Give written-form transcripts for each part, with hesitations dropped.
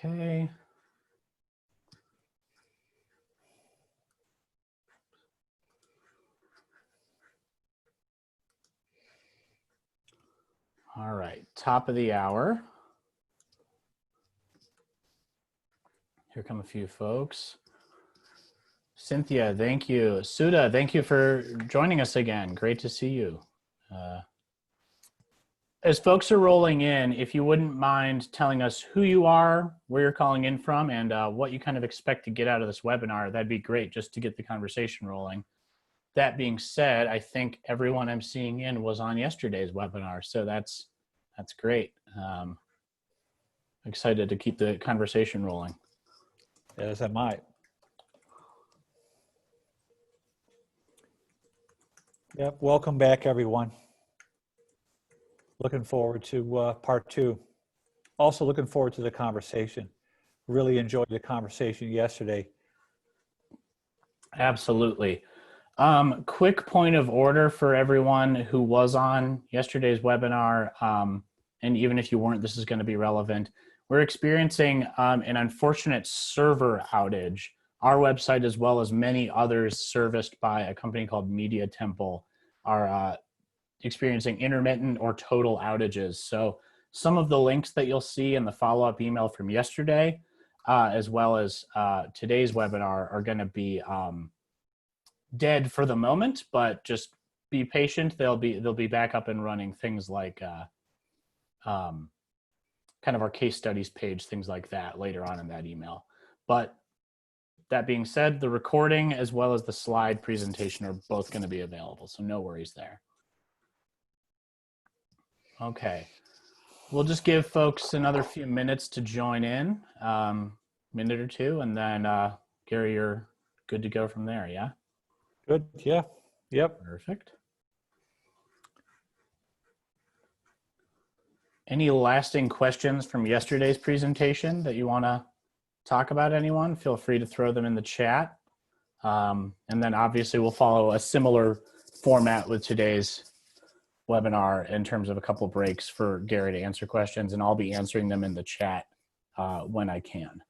Okay. All right, top of the hour. Here come a few folks. Cynthia, thank you. Sudha, thank you for joining us again. Great to see you. As folks are rolling in, if you wouldn't mind telling us who you are, where you're calling in from, and what you kind of expect to get out of this webinar, that'd be great just to get the conversation rolling. That being said, I think everyone I'm seeing in was on yesterday's webinar, so that's great. Excited to keep the conversation rolling. As am I. Yep, welcome back, everyone. Looking forward to part 2. Also looking forward to the conversation. Really enjoyed the conversation yesterday. Absolutely. Quick point of order for everyone who was on yesterday's webinar, and even if you weren't, this is going to be relevant. We're experiencing an unfortunate server outage. Our website, as well as many others serviced by a company called Media Temple, are experiencing intermittent or total outages. So some of the links that you'll see in the follow-up email from yesterday, as well as today's webinar, are going to be dead for the moment, but just be patient. They'll be back up and running. Things like kind of our case studies page, things like that later on in that email. But that being said, the recording as well as the slide presentation are both going to be available, so no worries there. Okay, we'll just give folks another few minutes to join in, minute or two, and then Gary, you're good to go from there, yeah? Good, yeah, yep. Perfect. Any lasting questions from yesterday's presentation that you want to talk about, anyone? Feel free to throw them in the chat. And then obviously we'll follow a similar format with today's webinar in terms of a couple breaks for Gary to answer questions, and I'll be answering them in the chat when I can.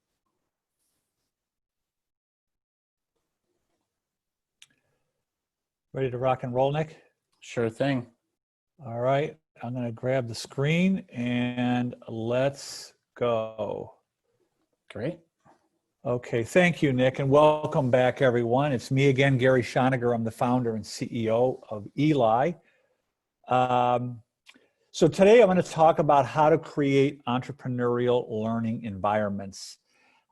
Ready to rock and roll, Nick? Sure thing. All right, I'm going to grab the screen and let's go. Great. Okay, thank you, Nick, and welcome back, everyone. It's me again, Gary Schoniger. I'm the founder and CEO of Eli. So today I'm going to talk about how to create entrepreneurial learning environments.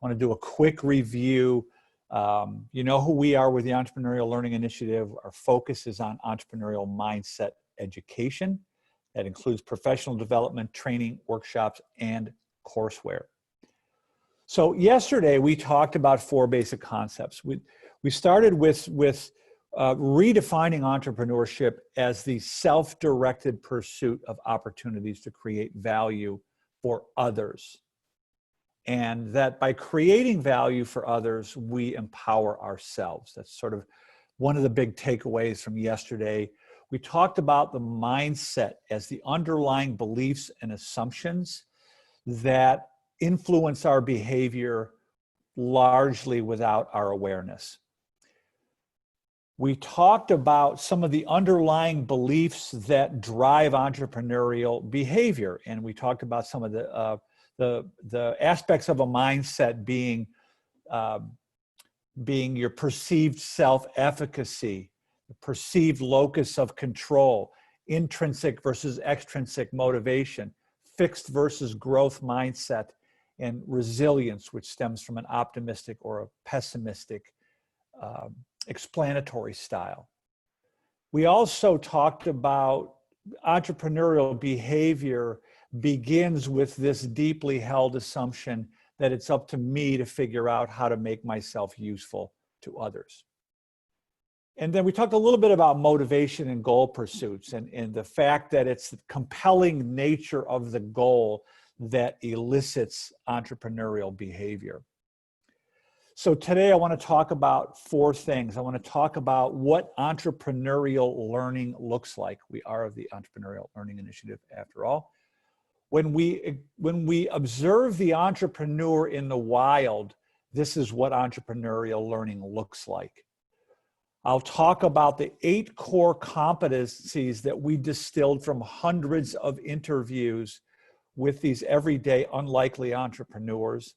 I want to do a quick review. You know who we are with the Entrepreneurial Learning Initiative. Our focus is on entrepreneurial mindset education. That includes professional development, training, workshops, and courseware. So yesterday we talked about 4 basic concepts. We started with redefining entrepreneurship as the self-directed pursuit of opportunities to create value for others. And that by creating value for others, we empower ourselves. That's sort of one of the big takeaways from yesterday. We talked about the mindset as the underlying beliefs and assumptions that influence our behavior largely without our awareness. We talked about some of the underlying beliefs that drive entrepreneurial behavior, and we talked about some of the aspects of a mindset being your perceived self-efficacy, the perceived locus of control, intrinsic versus extrinsic motivation, fixed versus growth mindset, and resilience, which stems from an optimistic or a pessimistic explanatory style. We also talked about entrepreneurial behavior begins with this deeply held assumption that it's up to me to figure out how to make myself useful to others. And then we talked a little bit about motivation and goal pursuits and the fact that it's the compelling nature of the goal that elicits entrepreneurial behavior. So today I want to talk about 4 things. I want to talk about what entrepreneurial learning looks like. We are of the Entrepreneurial Learning Initiative after all. When we observe the entrepreneur in the wild, this is what entrepreneurial learning looks like. I'll talk about the 8 core competencies that we distilled from hundreds of interviews with these everyday unlikely entrepreneurs.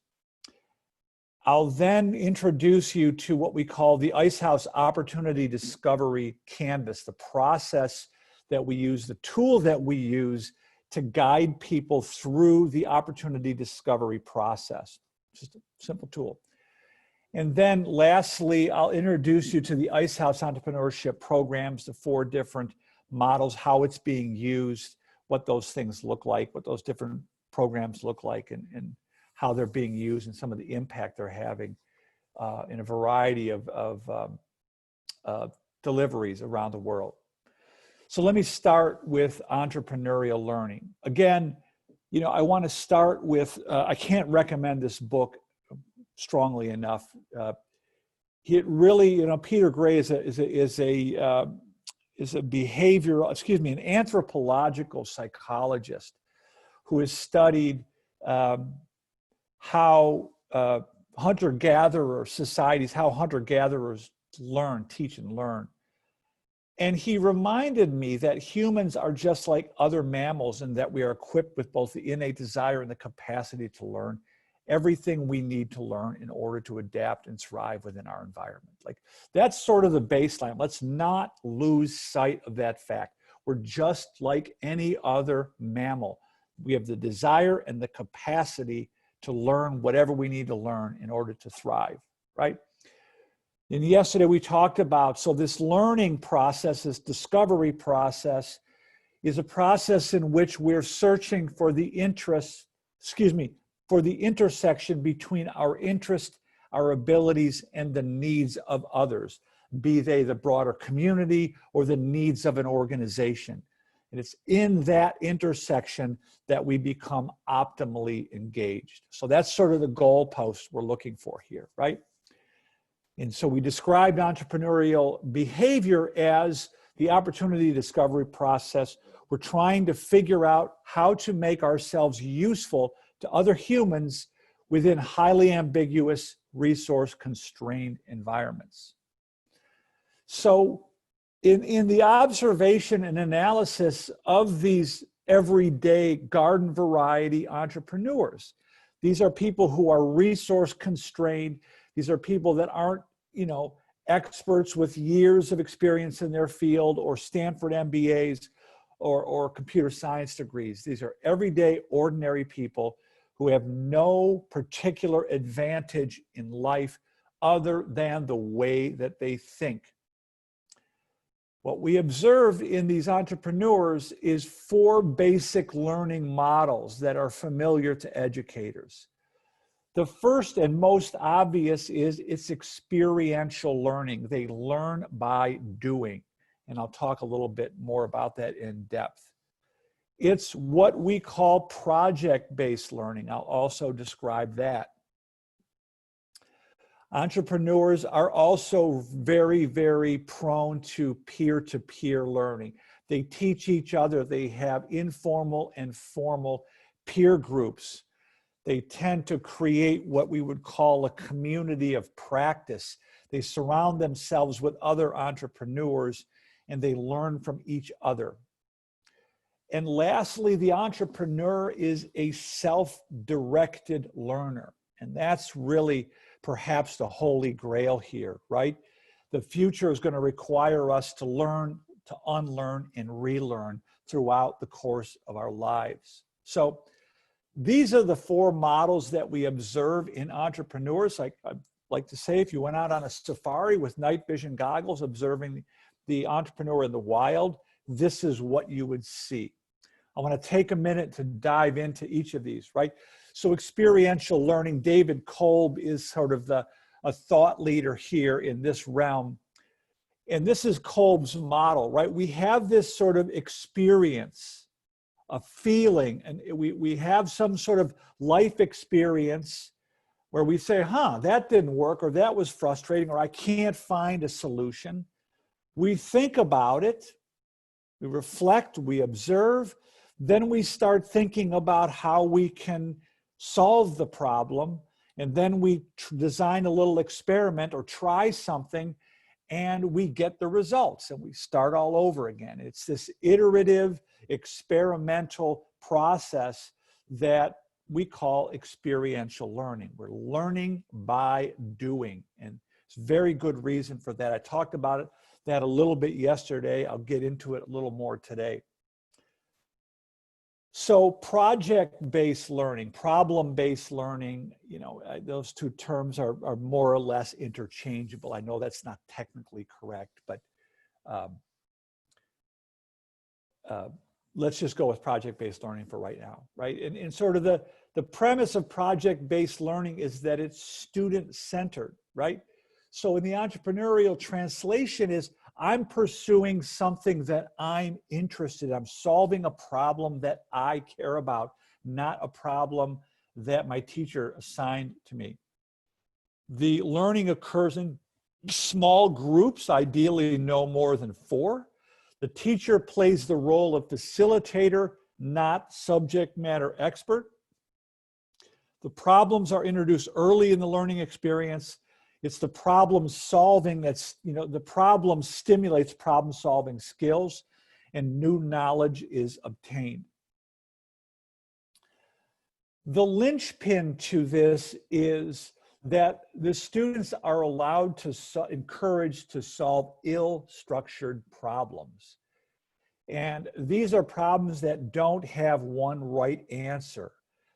I'll then introduce you to what we call the Ice House Opportunity Discovery Canvas, the process that we use, the tool that we use to guide people through the opportunity discovery process. Just a simple tool. And then lastly, I'll introduce you to the Ice House Entrepreneurship Programs, the 4 different models, how it's being used, what those things look like, what those different programs look like, and how they're being used and some of the impact they're having in a variety of deliveries around the world. So let me start with entrepreneurial learning. Again, you know, I want to start with, I can't recommend this book strongly enough. It really, you know, Peter Gray is a behavioral, excuse me, an anthropological psychologist who has studied how hunter-gatherer societies, how hunter-gatherers learn, teach and learn. And he reminded me that humans are just like other mammals and that we are equipped with both the innate desire and the capacity to learn everything we need to learn in order to adapt and thrive within our environment. Like, that's sort of the baseline. Let's not lose sight of that fact. We're just like any other mammal. We have the desire and the capacity to learn whatever we need to learn in order to thrive, right? And yesterday we talked about, so this learning process, this discovery process, is a process in which we're searching for the interest, for the intersection between our interest, our abilities, and the needs of others, be they the broader community or the needs of an organization. And it's in that intersection that we become optimally engaged. So that's sort of the goalpost we're looking for here, right? And so we described entrepreneurial behavior as the opportunity discovery process. We're trying to figure out how to make ourselves useful to other humans within highly ambiguous, resource-constrained environments. So in the observation and analysis of these everyday garden variety entrepreneurs, these are people who are resource-constrained. These are people that aren't, you know, experts with years of experience in their field or Stanford MBAs or computer science degrees. These are everyday, ordinary people who have no particular advantage in life other than the way that they think. What we observe in these entrepreneurs is 4 basic learning models that are familiar to educators. The first and most obvious is it's experiential learning. They learn by doing. And I'll talk a little bit more about that in depth. It's what we call project-based learning. I'll also describe that. Entrepreneurs are also very, very prone to peer-to-peer learning. They teach each other. They have informal and formal peer groups. They tend to create what we would call a community of practice. They surround themselves with other entrepreneurs and they learn from each other. And lastly, the entrepreneur is a self-directed learner. And that's really perhaps the holy grail here, right? The future is going to require us to learn, to unlearn, and relearn throughout the course of our lives. So these are the 4 models that we observe in entrepreneurs. I'd like to say, if you went out on a safari with night vision goggles observing the entrepreneur in the wild, this is what you would see. I want to take a minute to dive into each of these, right? So experiential learning, David Kolb is sort of a thought leader here in this realm. And this is Kolb's model, right? We have this sort of experience, a feeling, and we have some sort of life experience where we say, that didn't work, or that was frustrating, or I can't find a solution. We think about it, we reflect, we observe, Then we start thinking about how we can solve the problem. And then we design a little experiment or try something, and we get the results, and we start all over again. It's this iterative, experimental process that we call experiential learning. We're learning by doing, and it's a very good reason for that. I talked about that a little bit yesterday. I'll get into it a little more today. So project-based learning, problem-based learning, you know, those two terms are more or less interchangeable. I know that's not technically correct, but let's just go with project-based learning for right now, right? And sort of the premise of project-based learning is that it's student-centered, right? So in the entrepreneurial translation is, I'm pursuing something that I'm interested in. I'm solving a problem that I care about, not a problem that my teacher assigned to me. The learning occurs in small groups, ideally no more than 4. The teacher plays the role of facilitator, not subject matter expert. The problems are introduced early in the learning experience. It's the problem solving that's, you know, the problem stimulates problem solving skills, and new knowledge is obtained. The linchpin to this is that the students are allowed to encouraged to solve ill-structured problems. And these are problems that don't have one right answer.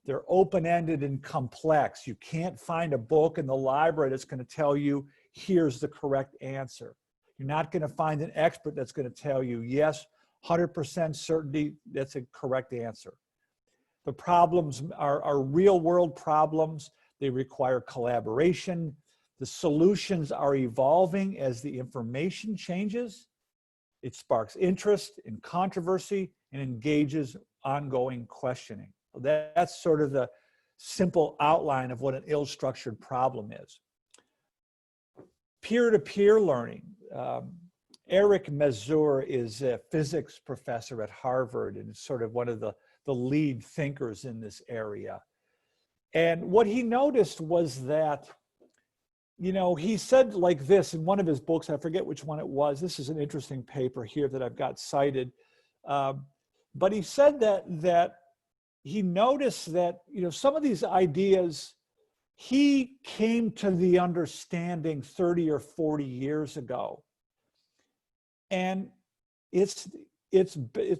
They're open-ended and complex. You can't find a book in the library that's going to tell you, here's the correct answer. You're not going to find an expert that's going to tell you, yes, 100% certainty, that's a correct answer. The problems are real-world problems. They require collaboration. The solutions are evolving as the information changes. It sparks interest and controversy and engages ongoing questioning. That's sort of the simple outline of what an ill-structured problem is. Peer-to-peer learning. Eric Mazur is a physics professor at Harvard and sort of one of the lead thinkers in this area. And what he noticed was that, you know, he said like this in one of his books, I forget which one it was. This is an interesting paper here that I've got cited. But he said that he noticed that, you know, some of these ideas, he came to the understanding 30 or 40 years ago. And it's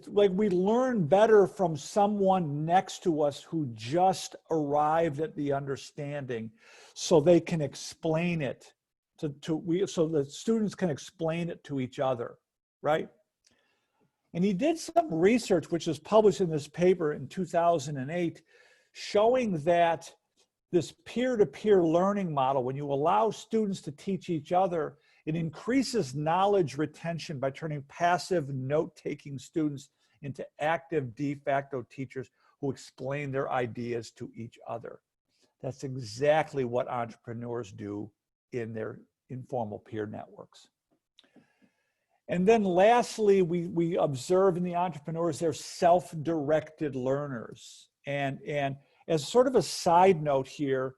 like we learn better from someone next to us who just arrived at the understanding, so they can explain it so the students can explain it to each other, right? And he did some research, which was published in this paper in 2008, showing that this peer-to-peer learning model, when you allow students to teach each other, it increases knowledge retention by turning passive note-taking students into active de facto teachers who explain their ideas to each other. That's exactly what entrepreneurs do in their informal peer networks. And then lastly, we observe in the entrepreneurs, they're self-directed learners. And as sort of a side note here,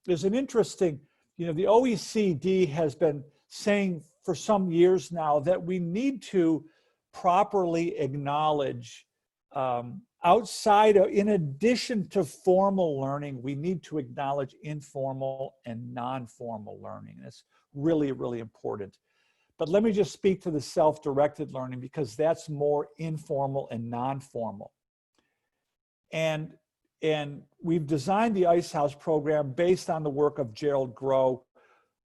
there's an interesting, you know, the OECD has been saying for some years now that we need to properly acknowledge outside of, in addition to formal learning, we need to acknowledge informal and non-formal learning. It's really, really important. But let me just speak to the self-directed learning because that's more informal and non-formal. And we've designed the Ice House program based on the work of Gerald Groh,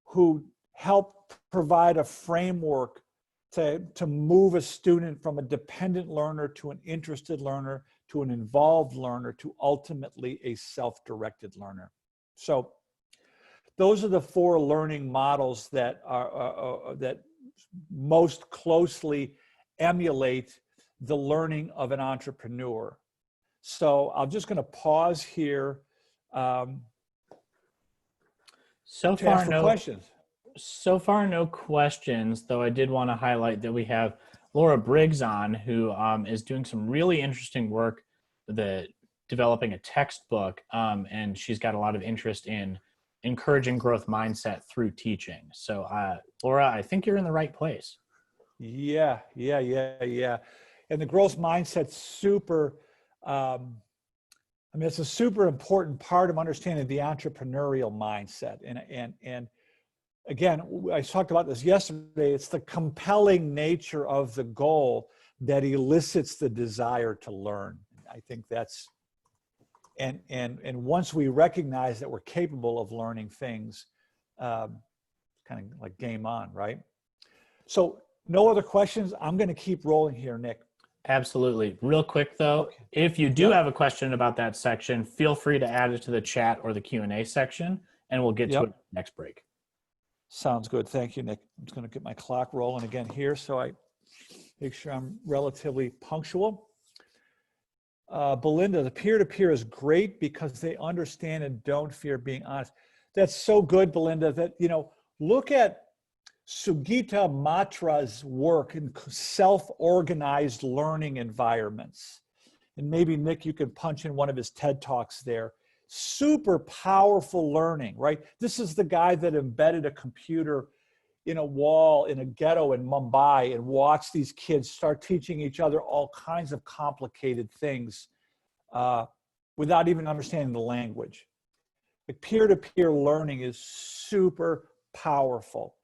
who helped provide a framework to move a student from a dependent learner to an interested learner to an involved learner to ultimately a self-directed learner. So those are the 4 learning models that that most closely emulate the learning of an entrepreneur. So I'm just going to pause here So to ask for questions. So far, no questions, though I did want to highlight that we have Laura Briggs on, who is doing some really interesting work, developing a textbook, and she's got a lot of interest in encouraging growth mindset through teaching. So, Laura, I think you're in the right place. Yeah. And the growth mindset's super, it's a super important part of understanding the entrepreneurial mindset. And again, I talked about this yesterday. It's the compelling nature of the goal that elicits the desire to learn. I think that's, and once we recognize that we're capable of learning things, kind of like game on, right? So no other questions. I'm going to keep rolling here, Nick. Absolutely. Real quick though, Okay. if you do have a question about that section, feel free to add it to the chat or the Q&A section, and we'll get to it next break. Sounds good. Thank you, Nick. I'm just going to get my clock rolling again here so I make sure I'm relatively punctual. Belinda, the peer-to-peer is great because they understand and don't fear being honest. That's so good, Belinda, that, look at Sugita Matra's work in self-organized learning environments. And maybe, Nick, you could punch in one of his TED Talks there. Super powerful learning, right? This is the guy that embedded a computer in a wall in a ghetto in Mumbai and watched these kids start teaching each other all kinds of complicated things without even understanding the language. Like peer-to-peer learning is super powerful,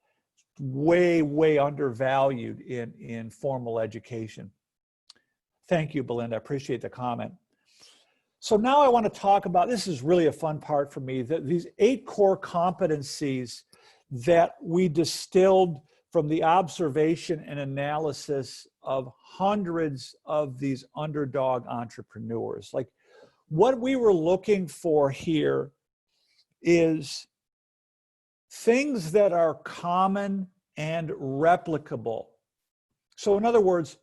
way undervalued in formal education. Thank you, Belinda. I appreciate the comment. So now I want to talk about, this is really a fun part for me, that these 8 core competencies that we distilled from the observation and analysis of hundreds of these underdog entrepreneurs. Like, what we were looking for here is things that are common and replicable. So in other words,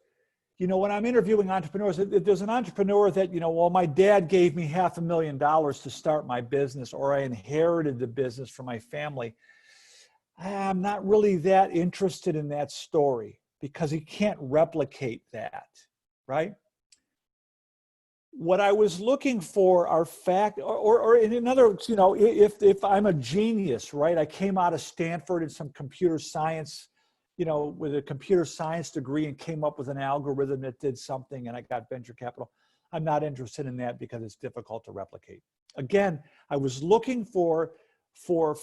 when I'm interviewing entrepreneurs, if there's an entrepreneur that, well, my dad gave me $500,000 to start my business, or I inherited the business from my family, I'm not really that interested in that story because he can't replicate that, right? What I was looking for are or in other words, if I'm a genius, right? I came out of Stanford in some computer science, with a computer science degree and came up with an algorithm that did something and I got venture capital. I'm not interested in that because it's difficult to replicate. Again, I was looking for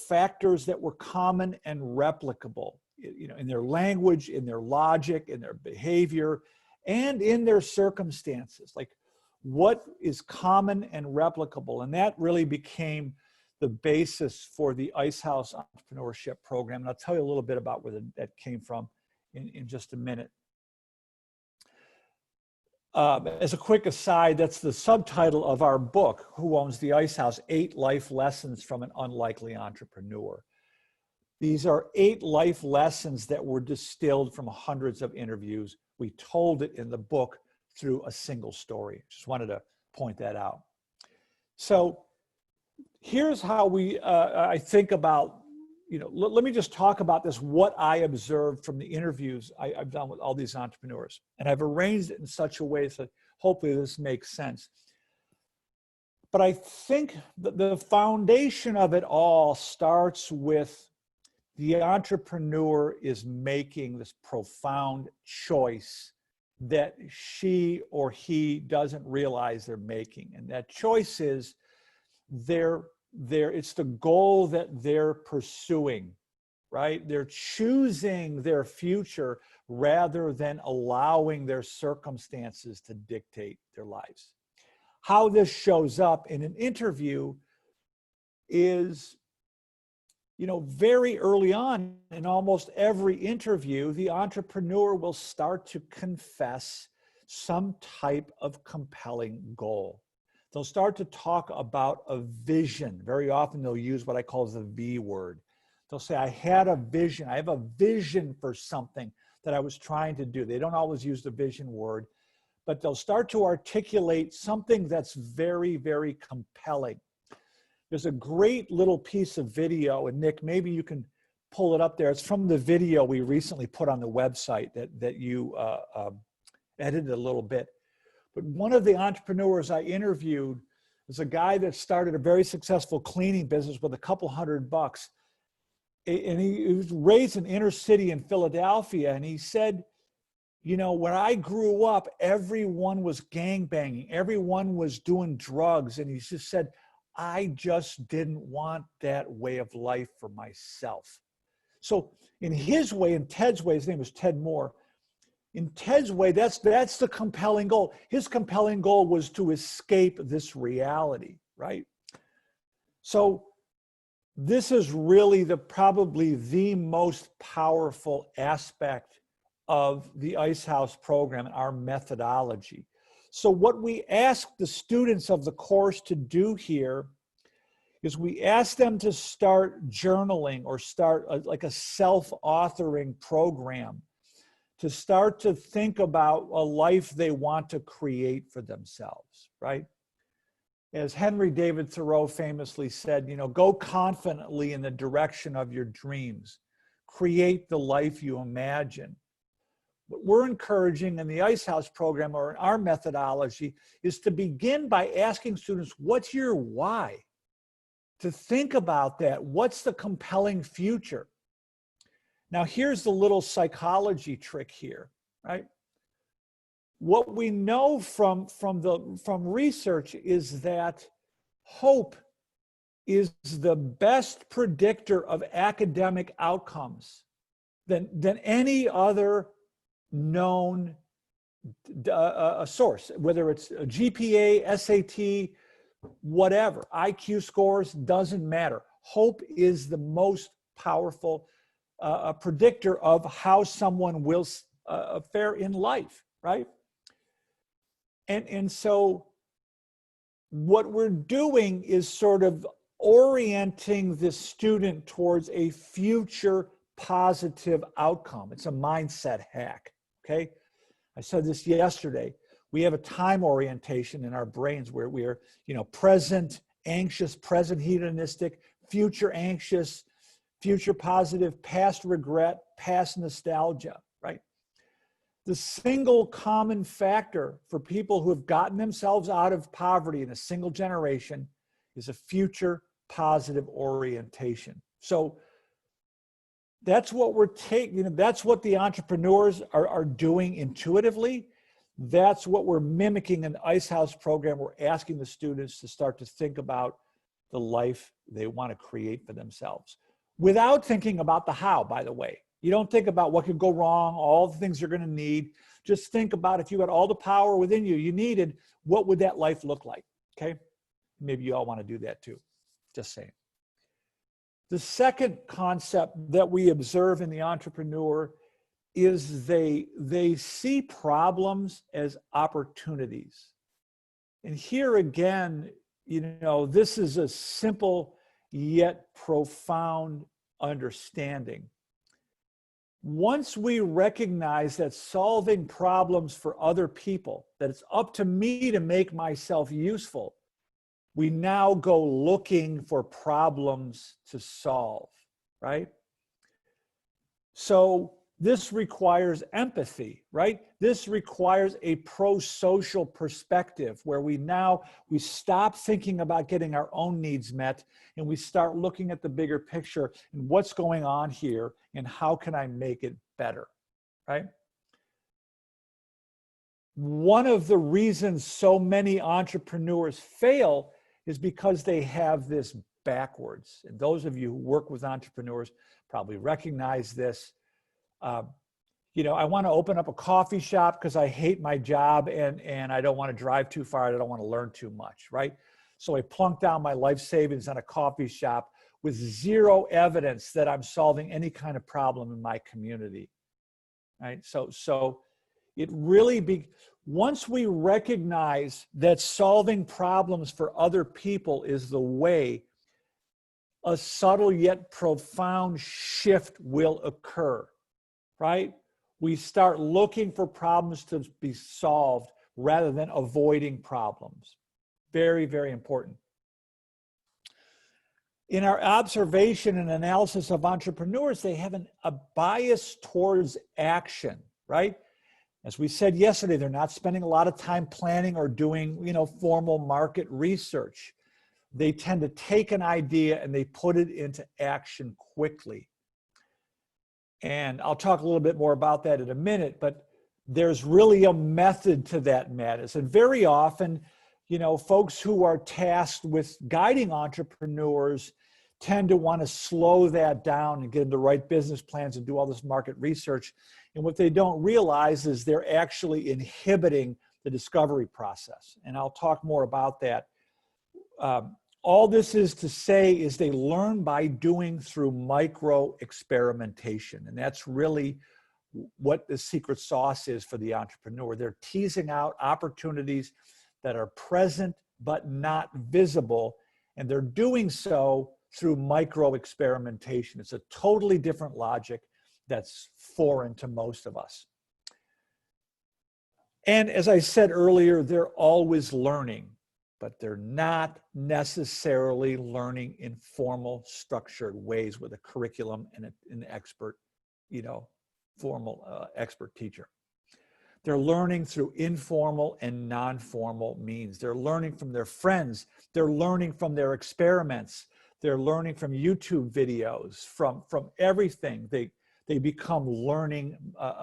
factors that were common and replicable, in their language, in their logic, in their behavior, and in their circumstances. Like, what is common and replicable? And that really became the basis for the Ice House Entrepreneurship Program. And I'll tell you a little bit about where that came from in just a minute. As a quick aside, that's the subtitle of our book, Who Owns the Ice House? 8 Life Lessons from an Unlikely Entrepreneur. These are 8 life lessons that were distilled from hundreds of interviews. We told it in the book through a single story. Just wanted to point that out. So here's how I think about, let me just talk about this, what I observed from the interviews I've done with all these entrepreneurs. And I've arranged it in such a way that hopefully this makes sense. But I think the foundation of it all starts with the entrepreneur is making this profound choice that she or he doesn't realize they're making. And that choice is it's the goal that they're pursuing, right? They're choosing their future rather than allowing their circumstances to dictate their lives. How this shows up in an interview is, very early on in almost every interview, the entrepreneur will start to confess some type of compelling goal. They'll start to talk about a vision. Very often they'll use what I call the V word. They'll say, I had a vision. I have a vision for something that I was trying to do. They don't always use the vision word, but they'll start to articulate something that's very, very compelling. There's a great little piece of video, and Nick, maybe you can pull it up there. It's from the video we recently put on the website that you edited a little bit. But one of the entrepreneurs I interviewed was a guy that started a very successful cleaning business with a couple $100. And he was raised in inner city in Philadelphia. And he said, you know, when I grew up, everyone was gangbanging. Everyone was doing drugs. And he just said, I just didn't want that way of life for myself. So in his way, in Ted's way, his name was Ted Moore. In Ted's way, that's the compelling goal. His compelling goal was to escape this reality, right? So this is really probably the most powerful aspect of the Ice House program and our methodology. So what we ask the students of the course to do here is we ask them to start journaling or start like a self-authoring program, to start to think about a life they want to create for themselves, right? As Henry David Thoreau famously said, you know, go confidently in the direction of your dreams. Create the life you imagine. What we're encouraging in the Ice House program or in our methodology is to begin by asking students, what's your why? To think about that. What's the compelling future? Now, here's the little psychology trick here, right? What we know from research is that hope is the best predictor of academic outcomes than any other known source, whether it's a GPA, SAT, whatever, IQ scores, doesn't matter. Hope is the most powerful predictor of how someone will fare in life, right? And so what we're doing is sort of orienting the student towards a future positive outcome. It's a mindset hack, okay? I said this yesterday. We have a time orientation in our brains where we are, you know, present anxious, present hedonistic, future anxious, future positive, past regret, past nostalgia, right? The single common factor for people who have gotten themselves out of poverty in a single generation is a future positive orientation. So that's what we're taking, you know, that's what the entrepreneurs are doing intuitively. That's what we're mimicking in the Ice House program. We're asking the students to start to think about the life they want to create for themselves without thinking about the how, by the way. You don't think about what could go wrong, all the things you're going to need. Just think about if you had all the power within you you needed, what would that life look like? Okay? Maybe you all want to do that too. Just saying. The second concept that we observe in the entrepreneur is they see problems as opportunities. And here again, you know, this is a simple yet profound understanding. Once we recognize that solving problems for other people, that it's up to me to make myself useful, we now go looking for problems to solve, right? So this requires empathy, right? This requires a pro-social perspective where we stop thinking about getting our own needs met and we start looking at the bigger picture and what's going on here and how can I make it better, right? One of the reasons so many entrepreneurs fail is because they have this backwards. And those of you who work with entrepreneurs probably recognize this. You know, I want to open up a coffee shop because I hate my job and I don't want to drive too far. I don't want to learn too much, right? So I plunk down my life savings on a coffee shop with zero evidence that I'm solving any kind of problem in my community, right? So it really once we recognize that solving problems for other people is the way, a subtle yet profound shift will occur, right? We start looking for problems to be solved rather than avoiding problems. Very, very important. in our observation and analysis of entrepreneurs, they have a bias towards action, right? As we said yesterday, they're not spending a lot of time planning or doing, formal market research. They tend to take an idea and they put it into action quickly. And I'll talk a little bit more about that in a minute, but there's really a method to that madness. And very often, folks who are tasked with guiding entrepreneurs tend to want to slow that down and get into the right business plans and do all this market research. And what they don't realize is they're actually inhibiting the discovery process. And I'll talk more about that. All this is to say is they learn by doing through micro experimentation. And that's really what the secret sauce is for the entrepreneur. They're teasing out opportunities that are present but not visible. And they're doing so through micro experimentation. It's a totally different logic that's foreign to most of us. And as I said earlier, they're always learning, but they're not necessarily learning in formal, structured ways with a curriculum and an expert, formal expert teacher. They're learning through informal and non-formal means. They're learning from their friends. They're learning from their experiments. They're learning from YouTube videos, from everything. They become learning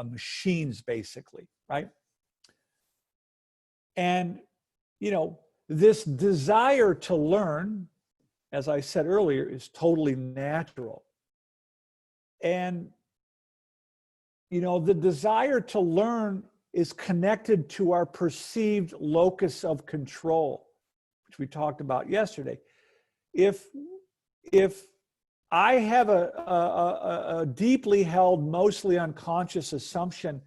machines, basically, right? And, this desire to learn, as I said earlier, is totally natural. And, the desire to learn is connected to our perceived locus of control, which we talked about yesterday. If I have a deeply held, mostly unconscious assumption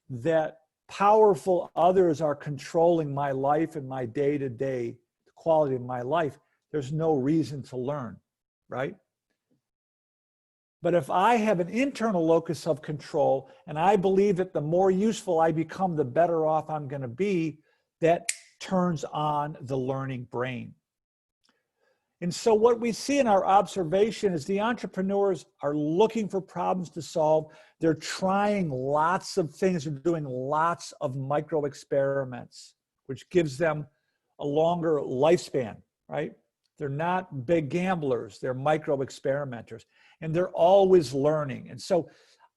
that powerful others are controlling my life and my day-to-day quality of my life, there's no reason to learn, right? But if I have an internal locus of control and I believe that the more useful I become, the better off I'm going to be, that turns on the learning brain. And so what we see in our observation is the entrepreneurs are looking for problems to solve. They're trying lots of things. They're doing lots of micro experiments, which gives them a longer lifespan, right? They're not big gamblers. They're micro experimenters, and they're always learning. And so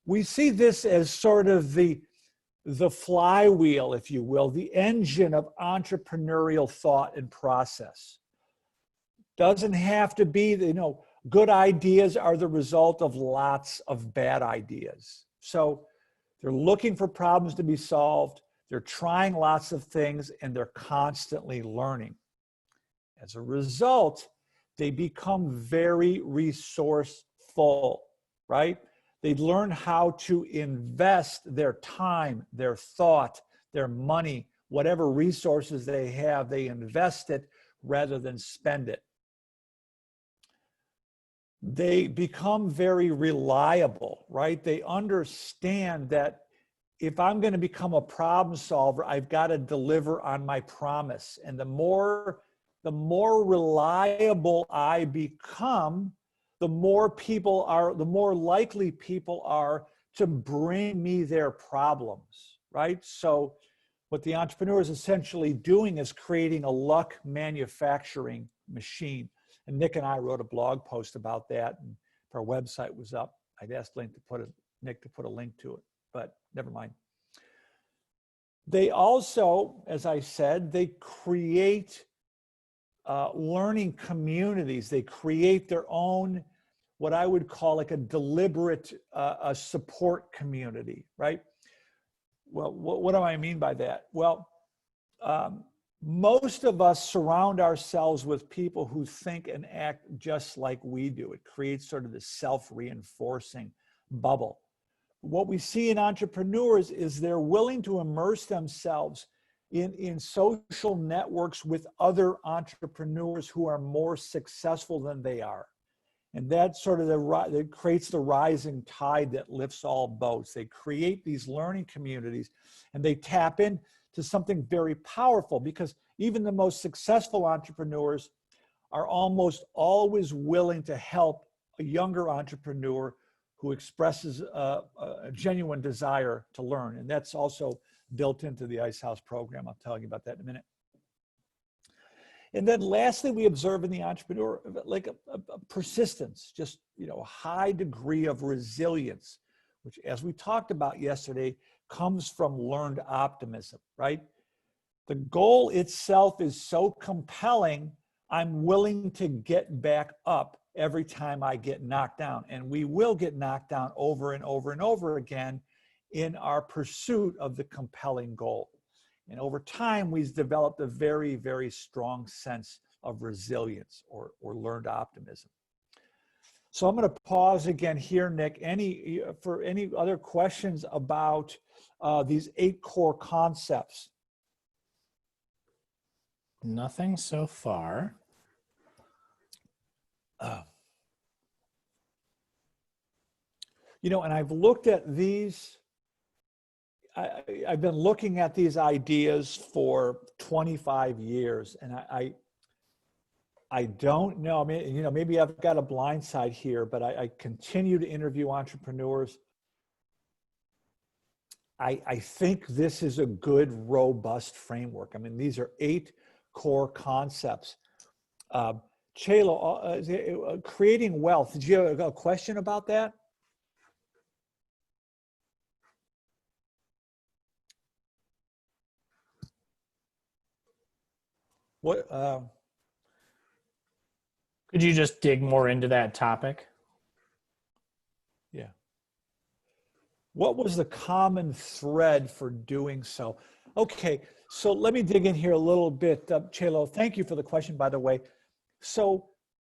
we see this as sort of the flywheel, if you will, the engine of entrepreneurial thought and process. Doesn't have to be, good ideas are the result of lots of bad ideas. So they're looking for problems to be solved. They're trying lots of things, and they're constantly learning. As a result, they become very resourceful, right? They learn how to invest their time, their thought, their money, whatever resources they have, they invest it rather than spend it. They become very reliable, right? They understand that if I'm going to become a problem solver, I've got to deliver on my promise. And the more reliable I become, the more likely people are to bring me their problems, right? So what the entrepreneur is essentially doing is creating a luck manufacturing machine. And Nick and I wrote a blog post about that, and our website was up. I'd asked Nick to put a link to it, but never mind. They also, as I said, they create learning communities. They create their own, what I would call like a deliberate support community, right? Well, what do I mean by that? Well, most of us surround ourselves with people who think and act just like we do. It creates sort of this self-reinforcing bubble. What we see in entrepreneurs is they're willing to immerse themselves in social networks with other entrepreneurs who are more successful than they are. And that's sort of that creates the rising tide that lifts all boats. They create these learning communities, and they tap into something very powerful, because even the most successful entrepreneurs are almost always willing to help a younger entrepreneur who expresses a genuine desire to learn. And that's also built into the Ice House program. I'll tell you about that in a minute. And then lastly, we observe in the entrepreneur like a persistence, just, you know, a high degree of resilience, which, as we talked about yesterday, comes from learned optimism, right? The goal itself is so compelling, I'm willing to get back up every time I get knocked down. And we will get knocked down over and over and over again in our pursuit of the compelling goal. And over time, we've developed a very, very strong sense of resilience or learned optimism. So I'm going to pause again here, Nick. For any other questions about these 8 core concepts? Nothing so far. You know, and I've looked at these. I've been looking at these ideas for 25 years, and I don't know. I mean, you know, maybe I've got a blind side here, but I continue to interview entrepreneurs. I think this is a good, robust framework. I mean, these are 8 core concepts. Chelo, creating wealth. Did you have a question about that? What? Could you just dig more into that topic? Yeah. What was the common thread for doing so? Okay, so let me dig in here a little bit. Chelo, thank you for the question, by the way. So,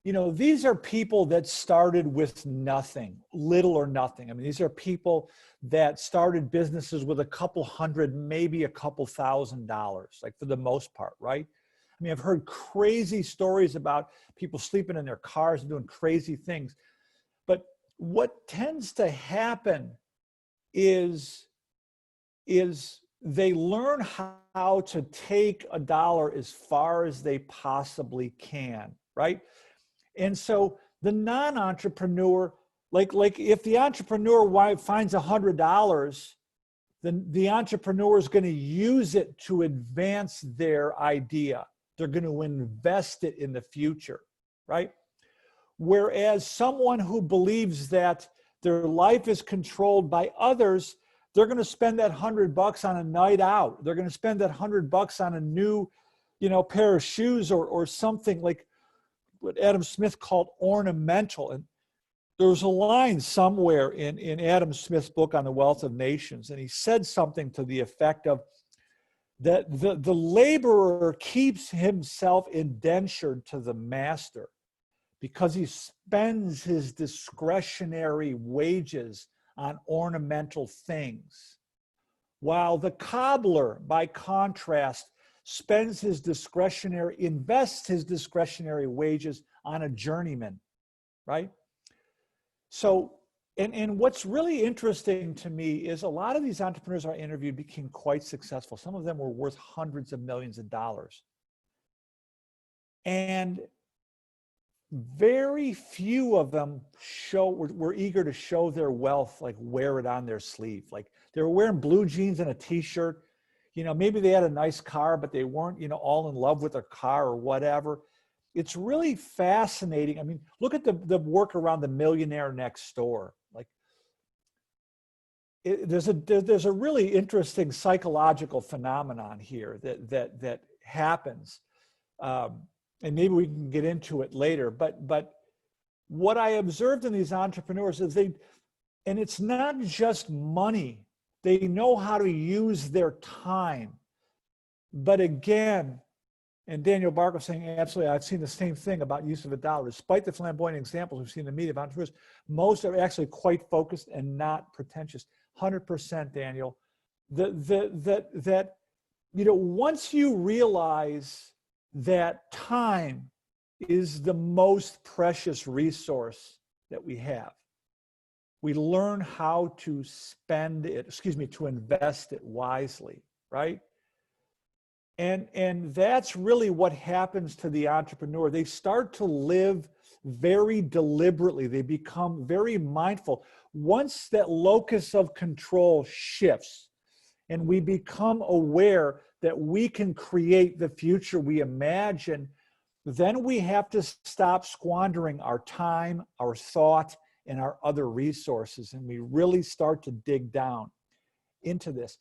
you know, these are people that started with nothing, little or nothing. I mean, these are people that started businesses with a couple hundred, maybe a couple $1,000s, like for the most part, right? I mean, I've heard crazy stories about people sleeping in their cars and doing crazy things. But what tends to happen is they learn how to take a dollar as far as they possibly can, right? And so the non-entrepreneur, like if the entrepreneur finds $100, then the entrepreneur is going to use it to advance their idea. They're going to invest it in the future, right? Whereas someone who believes that their life is controlled by others, they're going to spend that $100 on a night out. They're going to spend that $100 on a new, you know, pair of shoes or something like what Adam Smith called ornamental. And there was a line somewhere in Adam Smith's book on the Wealth of Nations, and he said something to the effect of that the laborer keeps himself indentured to the master because he spends his discretionary wages on ornamental things, while the cobbler, by contrast, invests his discretionary wages on a journeyman, right? So, and what's really interesting to me is a lot of these entrepreneurs I interviewed became quite successful. Some of them were worth hundreds of millions of dollars. And very few of them were eager to show their wealth, like wear it on their sleeve. Like they were wearing blue jeans and a t-shirt. You know, maybe they had a nice car, but they weren't, you know, all in love with their car or whatever. It's really fascinating. I mean, look at the work around the millionaire next door. Like there's a really interesting psychological phenomenon here that happens. And maybe we can get into it later, but what I observed in these entrepreneurs is and it's not just money, they know how to use their time. But again, and Daniel Barker was saying, absolutely, I've seen the same thing about use of a dollar. Despite the flamboyant examples we've seen in the media of entrepreneurs, most are actually quite focused and not pretentious. 100%, Daniel. That you know, once you realize that time is the most precious resource that we have, we learn how to spend it, to invest it wisely, right? And that's really what happens to the entrepreneur. They start to live very deliberately. They become very mindful. Once that locus of control shifts and we become aware that we can create the future we imagine, then we have to stop squandering our time, our thought, and our other resources. And we really start to dig down into this.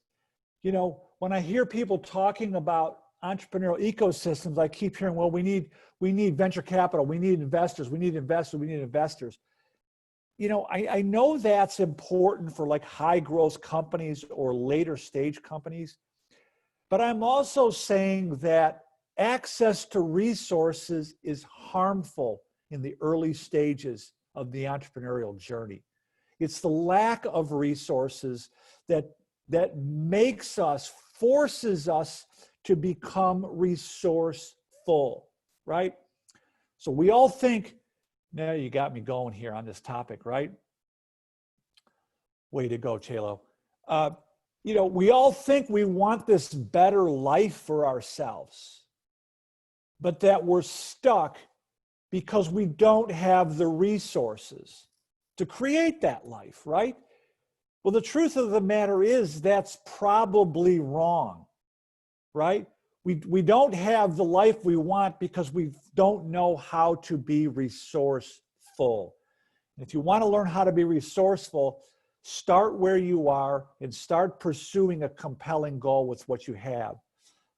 You know, when I hear people talking about entrepreneurial ecosystems, I keep hearing, well, we need venture capital, we need investors, we need investors, we need investors. You know, I know that's important for like high growth companies or later stage companies, but I'm also saying that access to resources is harmful in the early stages of the entrepreneurial journey. It's the lack of resources that makes us, forces us to become resourceful, right? So we all think, now you got me going here on this topic, right? Way to go, Chelo. You know, we all think we want this better life for ourselves, but that we're stuck because we don't have the resources to create that life, right? Well, the truth of the matter is that's probably wrong, right? We don't have the life we want because we don't know how to be resourceful. And if you want to learn how to be resourceful, start where you are and start pursuing a compelling goal with what you have.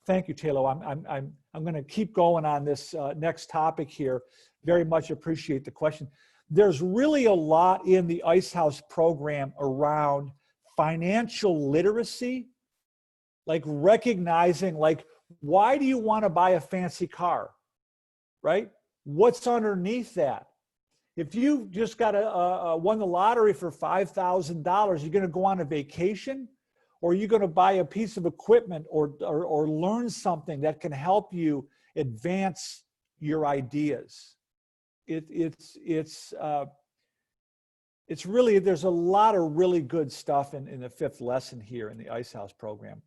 Thank you, Taylor. I'm going to keep going on this next topic here. Very much appreciate the question. There's really a lot in the Ice House program around financial literacy, like recognizing, like, why do you want to buy a fancy car, right? What's underneath that? If you just got won the lottery for $5,000, you're going to go on a vacation, or you're going to buy a piece of equipment or learn something that can help you advance your ideas. It's really, there's a lot of really good stuff in the fifth lesson here in the Ice House program.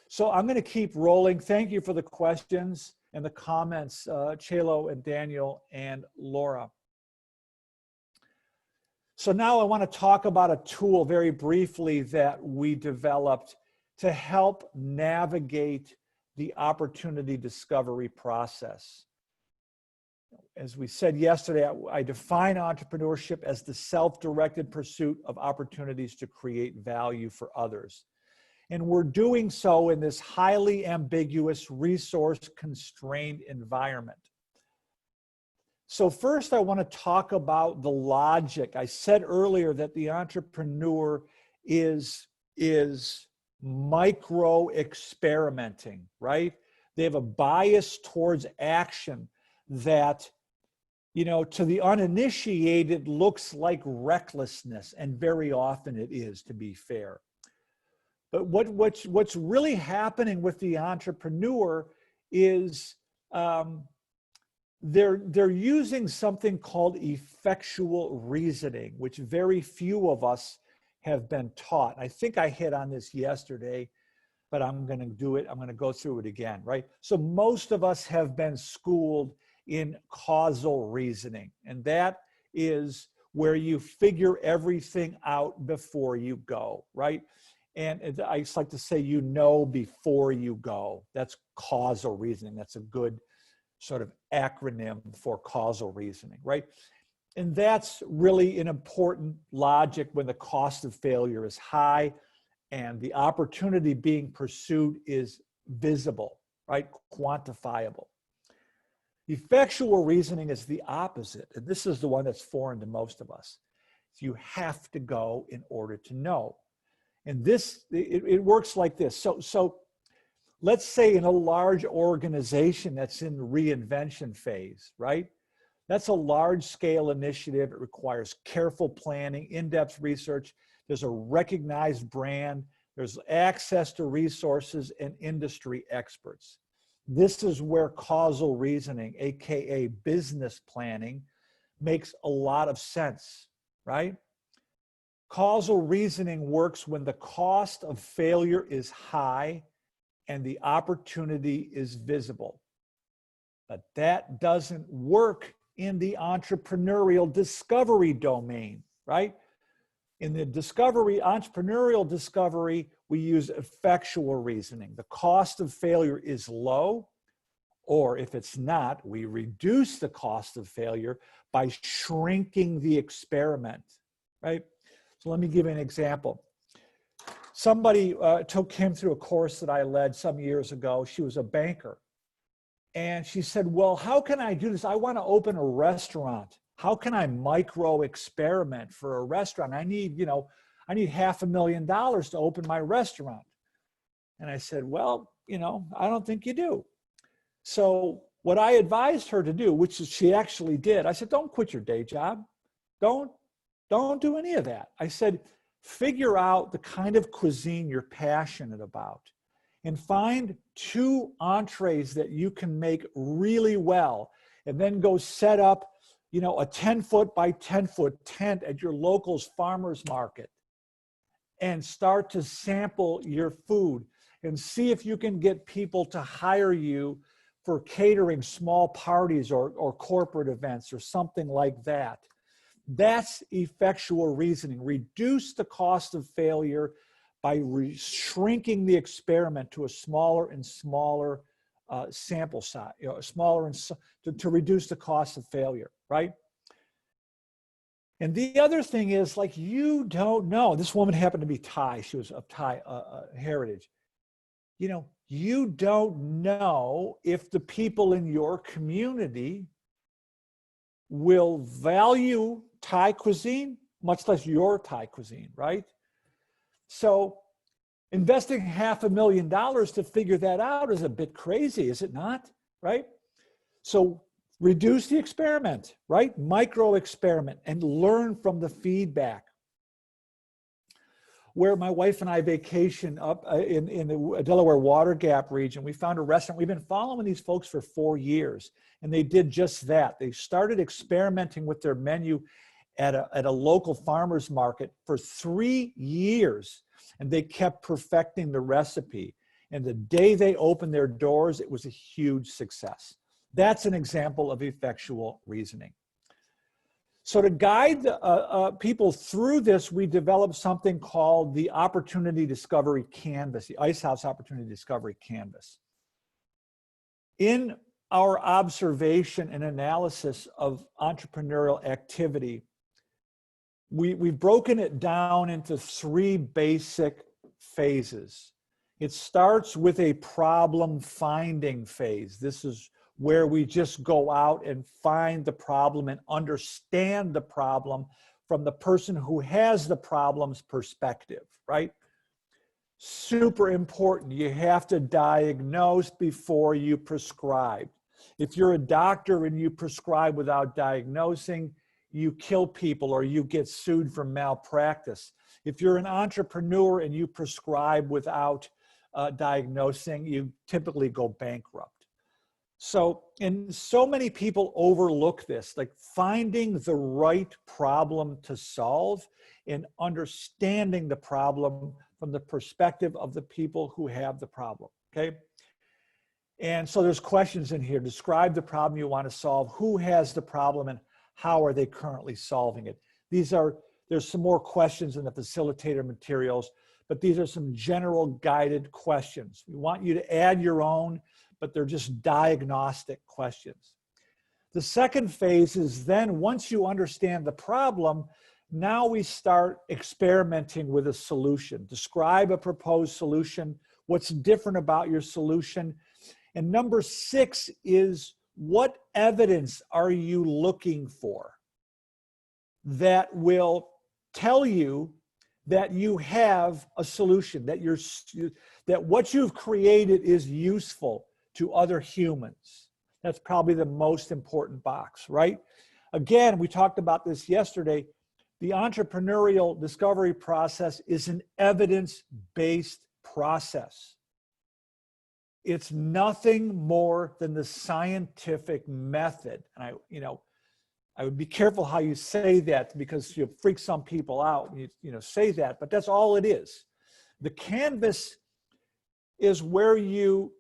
So I'm going to keep rolling. Thank you for the questions and the comments, Chelo and Daniel and Laura. So now I want to talk about a tool very briefly that we developed to help navigate the opportunity discovery process. As we said yesterday, I define entrepreneurship as the self-directed pursuit of opportunities to create value for others. And we're doing so in this highly ambiguous, resource-constrained environment. So first, I want to talk about the logic. I said earlier that the entrepreneur is micro-experimenting, right? They have a bias towards action that, you know, to the uninitiated looks like recklessness, and very often it is, to be fair. But what's really happening with the entrepreneur is they're using something called effectual reasoning, which very few of us have been taught. I think I hit on this yesterday, but I'm going to do it. I'm going to go through it again, right? So most of us have been schooled in causal reasoning, and that is where you figure everything out before you go, right? And I just like to say, you know, before you go. That's causal reasoning. That's a good sort of acronym for causal reasoning, right? And that's really an important logic when the cost of failure is high and the opportunity being pursued is visible, right? Quantifiable. Effectual reasoning is the opposite, and this is the one that's foreign to most of us. You have to go in order to know. And this, it works like this. So let's say in a large organization that's in the reinvention phase, right? That's a large scale initiative. It requires careful planning, in-depth research. There's a recognized brand. There's access to resources and industry experts. This is where causal reasoning, AKA business planning, makes a lot of sense, right? Causal reasoning works when the cost of failure is high and the opportunity is visible. But that doesn't work in the entrepreneurial discovery domain, right? In the entrepreneurial discovery, we use effectual reasoning. The cost of failure is low, or if it's not, we reduce the cost of failure by shrinking the experiment, right? So let me give you an example. Somebody took Kim through a course that I led some years ago. She was a banker. And she said, well, how can I do this? I want to open a restaurant. How can I micro experiment for a restaurant? I need $500,000 to open my restaurant. And I said, well, I don't think you do. So what I advised her to do, which she actually did, I said, don't quit your day job. Don't do any of that. I said, figure out the kind of cuisine you're passionate about and find 2 entrees that you can make really well, and then go set up, a 10-foot by 10-foot tent at your local's farmer's market and start to sample your food and see if you can get people to hire you for catering small parties or corporate events or something like that. That's effectual reasoning. Reduce the cost of failure by shrinking the experiment to a smaller and smaller sample size, to reduce the cost of failure, right? And the other thing is, you don't know. This woman happened to be Thai. She was of Thai heritage. You don't know if the people in your community will value Thai cuisine, much less your Thai cuisine, right? So investing $500,000 to figure that out is a bit crazy, is it not? Right? So reduce the experiment, right? Micro experiment and learn from the feedback. Where my wife and I vacation up in the Delaware Water Gap region, we found a restaurant. We've been following these folks for 4 years, and they did just that. They started experimenting with their menu at a local farmer's market for 3 years, and they kept perfecting the recipe. And the day they opened their doors, it was a huge success. That's an example of effectual reasoning. So to guide people through this, we developed something called the Opportunity Discovery Canvas, the Ice House Opportunity Discovery Canvas. In our observation and analysis of entrepreneurial activity, we've broken it down into 3 basic phases. It starts with a problem finding phase. This is where we just go out and find the problem and understand the problem from the person who has the problem's perspective, right? Super important. You have to diagnose before you prescribe. If you're a doctor and you prescribe without diagnosing, you kill people or you get sued for malpractice. If you're an entrepreneur and you prescribe without diagnosing, you typically go bankrupt. And so many people overlook this, like finding the right problem to solve and understanding the problem from the perspective of the people who have the problem, okay? And so there's questions in here. Describe the problem you want to solve, who has the problem, and how are they currently solving it? There's some more questions in the facilitator materials, but these are some general guided questions. We want you to add your own, but they're just diagnostic questions. The second phase is then, once you understand the problem, now we start experimenting with a solution. Describe a proposed solution, what's different about your solution. And number 6 is, what evidence are you looking for that will tell you that you have a solution, that what you've created is useful to other humans? That's probably the most important box, right? Again, we talked about this yesterday. The entrepreneurial discovery process is an evidence-based process. It's nothing more than the scientific method. And I would be careful how you say that, because you freak some people out when you say that, but that's all it is. The canvas is where you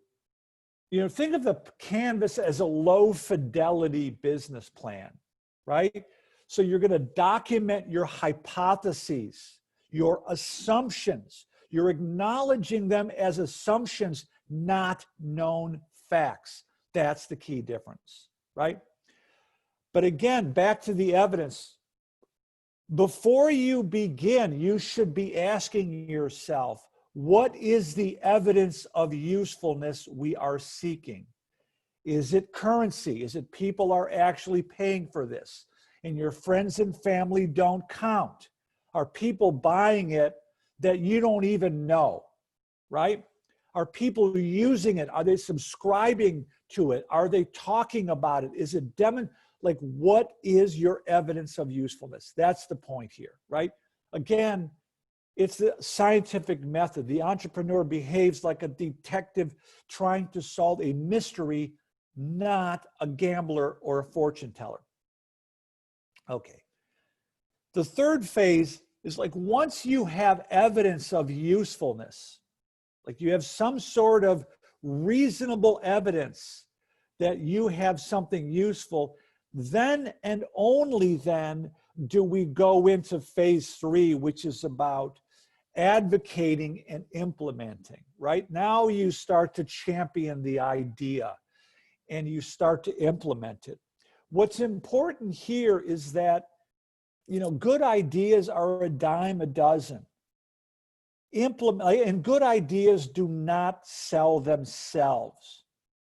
think of the canvas as a low fidelity business plan, right? So you're going to document your hypotheses, your assumptions. You're acknowledging them as assumptions, not known facts. That's the key difference, right? But again, back to the evidence. Before you begin, you should be asking yourself, what is the evidence of usefulness we are seeking? Is it currency? Is it people are actually paying for this? And your friends and family don't count? Are people buying it that you don't even know, right? Are people using it? Are they subscribing to it? Are they talking about it? Is it like, what is your evidence of usefulness? That's the point here, right? Again, it's the scientific method. The entrepreneur behaves like a detective trying to solve a mystery, not a gambler or a fortune teller. Okay. The third phase is like, once you have evidence of usefulness, like you have some sort of reasonable evidence that you have something useful, then and only then do we go into phase 3, which is about advocating and implementing, right? Now you start to champion the idea and you start to implement it. What's important here is that, good ideas are a dime a dozen. And good ideas do not sell themselves,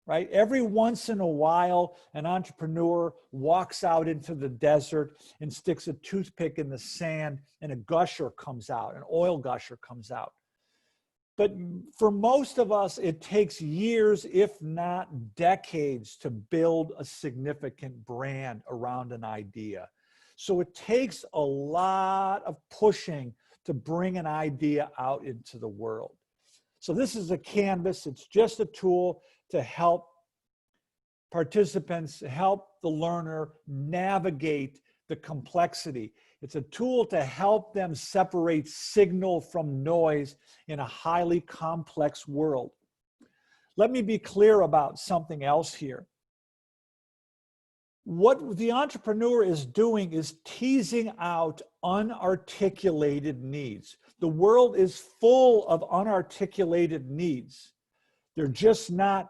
right? Every once in a while, an entrepreneur walks out into the desert and sticks a toothpick in the sand and a gusher comes out, an oil gusher comes out. But for most of us, it takes years, if not decades, to build a significant brand around an idea. So it takes a lot of pushing to bring an idea out into the world. So this is a canvas. It's just a tool to help participants, help the learner navigate the complexity. It's a tool to help them separate signal from noise in a highly complex world. Let me be clear about something else here. What the entrepreneur is doing is teasing out unarticulated needs. The world is full of unarticulated needs. They're just not,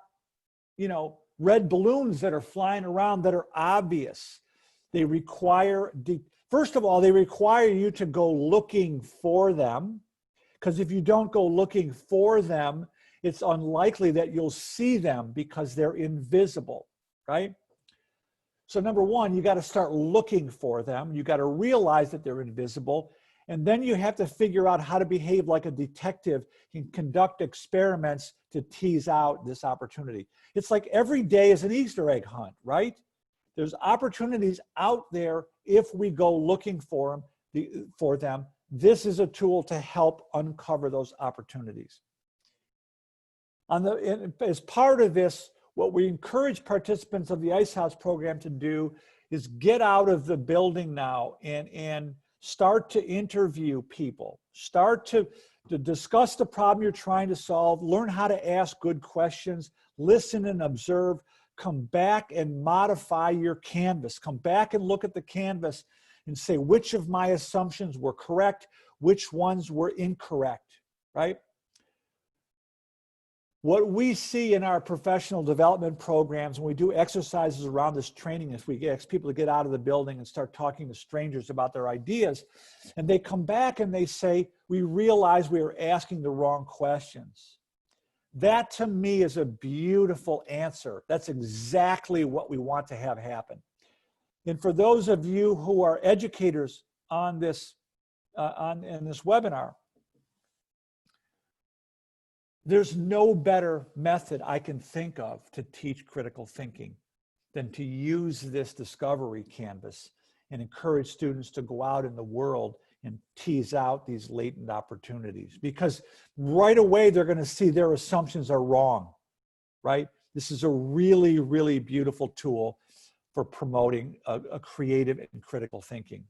red balloons that are flying around that are obvious. They require, first of all, they require you to go looking for them, because if you don't go looking for them, it's unlikely that you'll see them because they're invisible, right? So number one, you got to start looking for them. You got to realize that they're invisible. And then you have to figure out how to behave like a detective and conduct experiments to tease out this opportunity. It's like every day is an Easter egg hunt, right? There's opportunities out there if we go looking for them. This is a tool to help uncover those opportunities. As part of this, what we encourage participants of the Ice House program to do is get out of the building now and start to interview people. Start to discuss the problem you're trying to solve, learn how to ask good questions, listen and observe, come back and modify your canvas. Come back and look at the canvas and say, which of my assumptions were correct, which ones were incorrect, right? What we see in our professional development programs, when we do exercises around this training, is we ask people to get out of the building and start talking to strangers about their ideas. And they come back and they say, we realize we were asking the wrong questions. That to me is a beautiful answer. That's exactly what we want to have happen. And for those of you who are educators on this, in this webinar, there's no better method I can think of to teach critical thinking than to use this discovery canvas and encourage students to go out in the world and tease out these latent opportunities. Because right away, they're going to see their assumptions are wrong, right? This is a really, really beautiful tool for promoting a creative and critical thinking.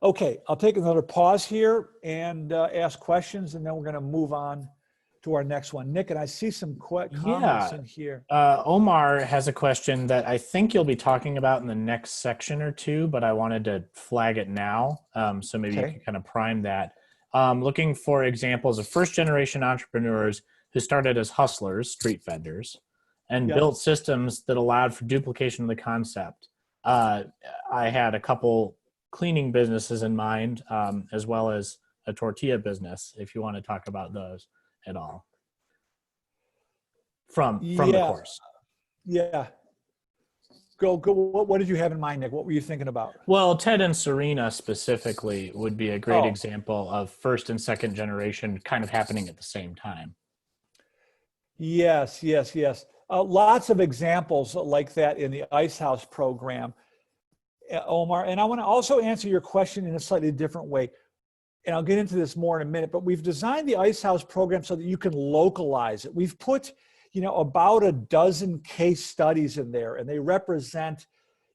Okay, I'll take another pause here and ask questions, and then we're going to move on to our next one. Nick, and I see some comments Yeah. in here. Omar has a question that I think you'll be talking about in the next section or two, but I wanted to flag it now. So maybe you Okay. can kind of prime that. Looking for examples of first generation entrepreneurs who started as hustlers, street vendors, and Yep. built systems that allowed for duplication of the concept. Uh, I had a couple cleaning businesses in mind, as well as a tortilla business, if you want to talk about those at all from the Yeah. course. Yeah. Go. What did you have in mind, Nick? What were you thinking about? Well, Ted and Serena specifically would be a great Oh, example of first and second generation kind of happening at the same time. yes, yes, yes. Lots of examples like that in the Ice House program, Omar. And I want to also answer your question in a slightly different way. And I'll get into this more in a minute, but we've designed the Ice House program so that you can localize it. We've put, about a dozen case studies in there, and they represent,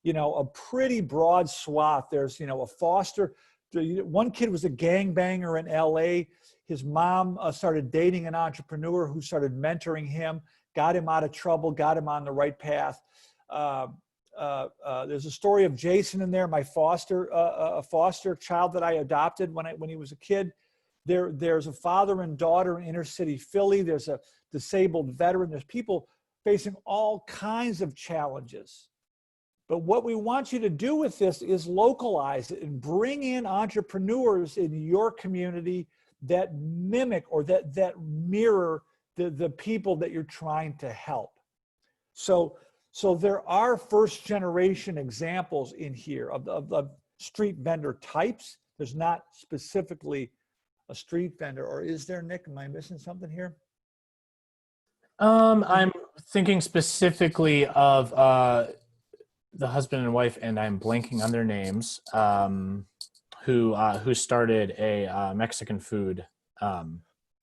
a pretty broad swath. There's, a foster, one kid was a gangbanger in LA. His mom started dating an entrepreneur who started mentoring him, got him out of trouble, got him on the right path. There's a story of Jason in there, my a foster child that I adopted when he was a kid. There's a father and daughter in inner city Philly. There's a disabled veteran. There's people facing all kinds of challenges. But what we want you to do with this is localize it and bring in entrepreneurs in your community that mimic or that mirror the people that you're trying to help. So there are first generation examples in here of street vendor types. There's not specifically a street vendor, or is there, Nick? Am I missing something here? I'm thinking specifically of the husband and wife, and I'm blanking on their names, who started a Mexican food.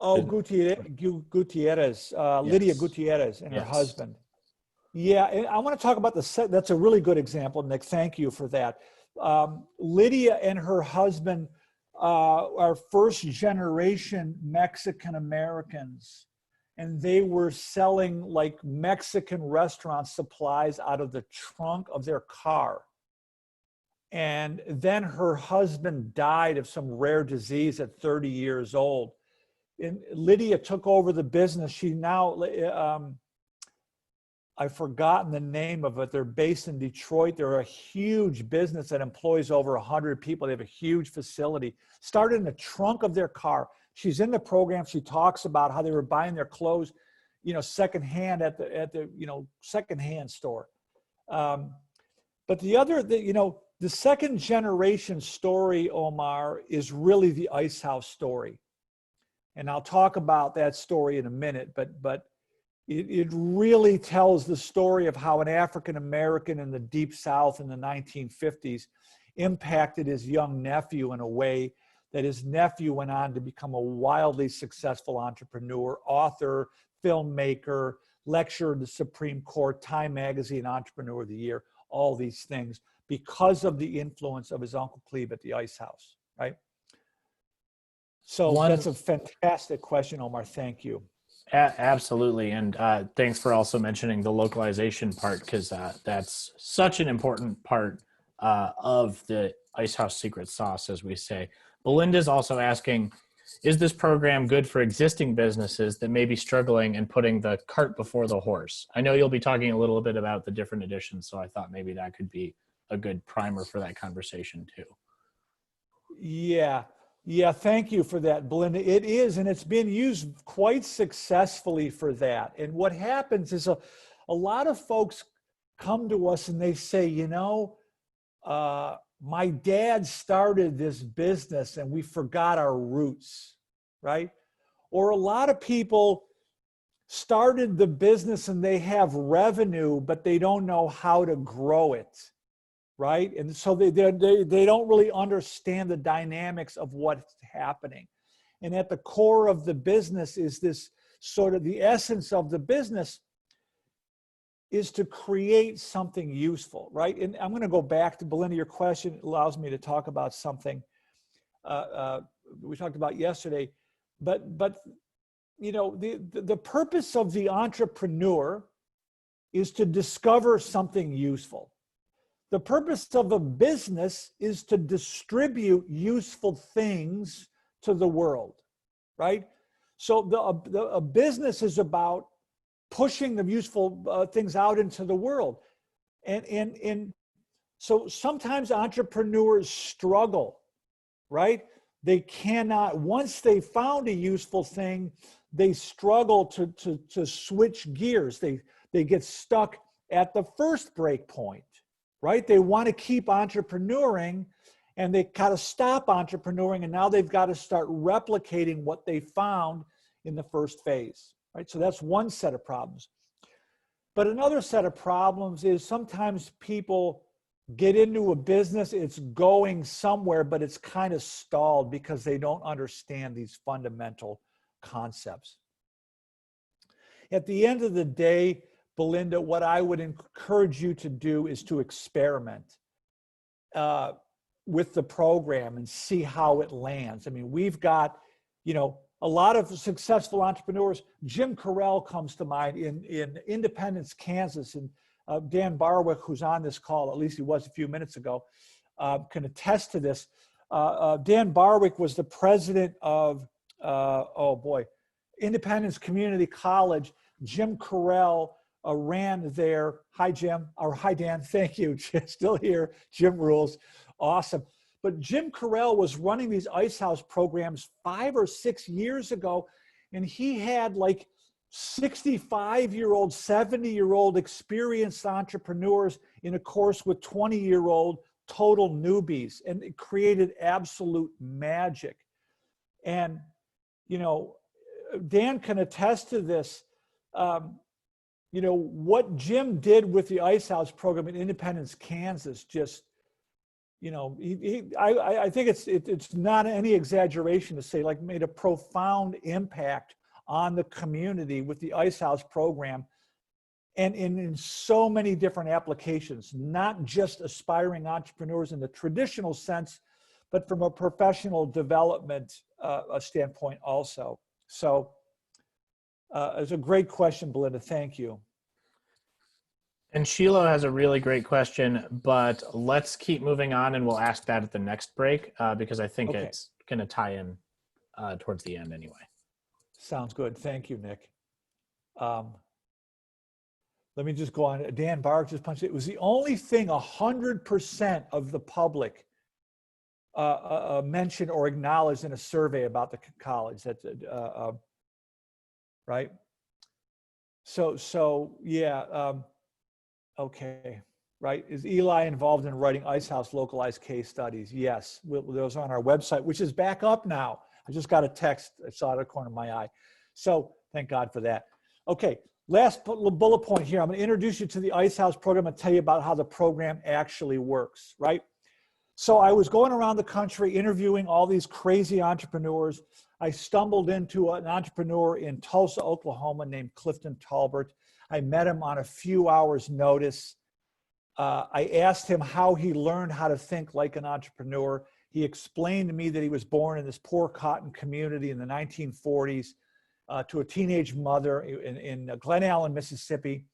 Gutierrez, Lydia Yes, Gutierrez and her yes. husband. Yeah, and I want to talk about that's a really good example, Nick. Thank you for that. Lydia and her husband are first generation Mexican Americans, and they were selling like Mexican restaurant supplies out of the trunk of their car. And then her husband died of some rare disease at 30 years old. And Lydia took over the business. She now, I've forgotten the name of it. They're based in Detroit. They're a huge business that employs over 100 people. They have a huge facility. Started in the trunk of their car. She's in the program. She talks about how they were buying their clothes, secondhand at the secondhand store. But the second generation story, Omar, is really the Ice House story. And I'll talk about that story in a minute, but it really tells the story of how an African American in the Deep South in the 1950s impacted his young nephew in a way that his nephew went on to become a wildly successful entrepreneur, author, filmmaker, lecturer in the Supreme Court, Time Magazine Entrepreneur of the Year, all these things because of the influence of his Uncle Cleve at the Ice House, right? So that's a fantastic question, Omar. Thank you. Absolutely. And thanks for also mentioning the localization part, because that's such an important part of the Ice House secret sauce, as we say. Belinda's also asking, is this program good for existing businesses that may be struggling and putting the cart before the horse? I know you'll be talking a little bit about the different editions, so I thought maybe that could be a good primer for that conversation too. Yeah. Yeah, thank you for that, Belinda. It is, and it's been used quite successfully for that. And what happens is a lot of folks come to us and they say, my dad started this business and we forgot our roots, right? Or a lot of people started the business and they have revenue, but they don't know how to grow it. Right? And so they don't really understand the dynamics of what's happening. And at the core of the business is this sort of the essence of the business is to create something useful, right? And I'm going to go back to Belinda. Your question allows me to talk about something we talked about yesterday, but the purpose of the entrepreneur is to discover something useful. The purpose of a business is to distribute useful things to the world, right? So a business is about pushing the useful things out into the world. And so sometimes entrepreneurs struggle, right? They cannot, once they found a useful thing, they struggle to switch gears. They get stuck at the first break point, right? They want to keep entrepreneuring and they got to stop entrepreneuring, and now they've got to start replicating what they found in the first phase, right? So that's one set of problems. But another set of problems is sometimes people get into a business, it's going somewhere, but it's kind of stalled because they don't understand these fundamental concepts. At the end of the day, Belinda, what I would encourage you to do is to experiment with the program and see how it lands. I mean, we've got, a lot of successful entrepreneurs. Jim Carell comes to mind in Independence, Kansas, and Dan Barwick, who's on this call, at least he was a few minutes ago, can attest to this. Dan Barwick was the president of, Independence Community College. Jim Carell ran there. Hi, Jim, or hi, Dan, thank you. Still here, Jim rules, awesome. But Jim Carell was running these Ice House programs 5 or 6 years ago, and he had like 65-year-old, 70-year-old experienced entrepreneurs in a course with 20-year-old total newbies, and it created absolute magic. And, Dan can attest to this. What Jim did with the Ice House program in Independence, Kansas, just, I think it's not any exaggeration to say, like, made a profound impact on the community with the Ice House program, and in so many different applications, not just aspiring entrepreneurs in the traditional sense, but from a professional development standpoint also. So it's a great question, Belinda. Thank you. And Sheila has a really great question, but let's keep moving on, and we'll ask that at the next break because I think it's going to tie in towards the end anyway. Sounds good. Thank you, Nick. Let me just go on. Dan Bark just punched it. It was the only thing 100% of the public mentioned or acknowledged in a survey about the college. That's right. So yeah. Okay. Right. Is Eli involved in writing Ice House localized case studies? Yes. Those are on our website, which is back up now. I just got a text. I saw it out of the corner of my eye. So thank God for that. Okay. Last bullet point here. I'm going to introduce you to the Ice House program and tell you about how the program actually works, right? So I was going around the country interviewing all these crazy entrepreneurs. I stumbled into an entrepreneur in Tulsa, Oklahoma named Clifton Talbert. I met him on a few hours' notice. I asked him how he learned how to think like an entrepreneur. He explained to me that he was born in this poor cotton community in the 1940s to a teenage mother in Glen Allen, Mississippi.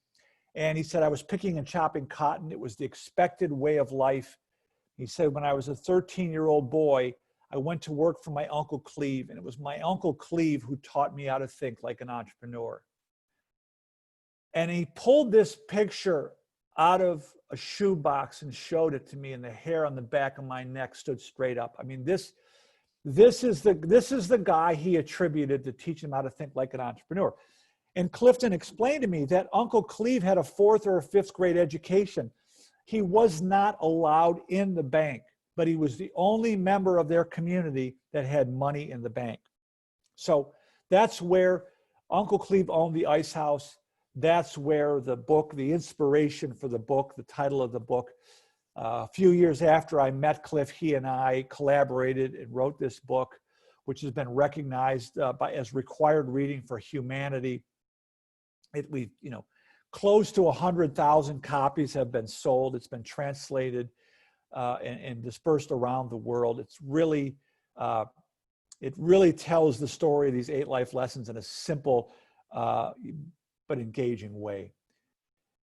And he said, I was picking and chopping cotton. It was the expected way of life. He said, when I was a 13-year-old boy, I went to work for my Uncle Cleve, and it was my Uncle Cleve who taught me how to think like an entrepreneur. And he pulled this picture out of a shoebox and showed it to me, and the hair on the back of my neck stood straight up. I mean, this is the guy he attributed to teaching him how to think like an entrepreneur. And Clifton explained to me that Uncle Cleve had a 4th or a 5th grade education. He was not allowed in the bank, but he was the only member of their community that had money in the bank. So that's where Uncle Cleve owned the Ice House. That's where the book, the inspiration for the book, the title of the book. A few years after I met Cliff, he and I collaborated and wrote this book, which has been recognized as required reading for humanity. Close to 100,000 copies have been sold. It's been translated and dispersed around the world. It's really It really tells the story of these 8 life lessons in a simple but engaging way.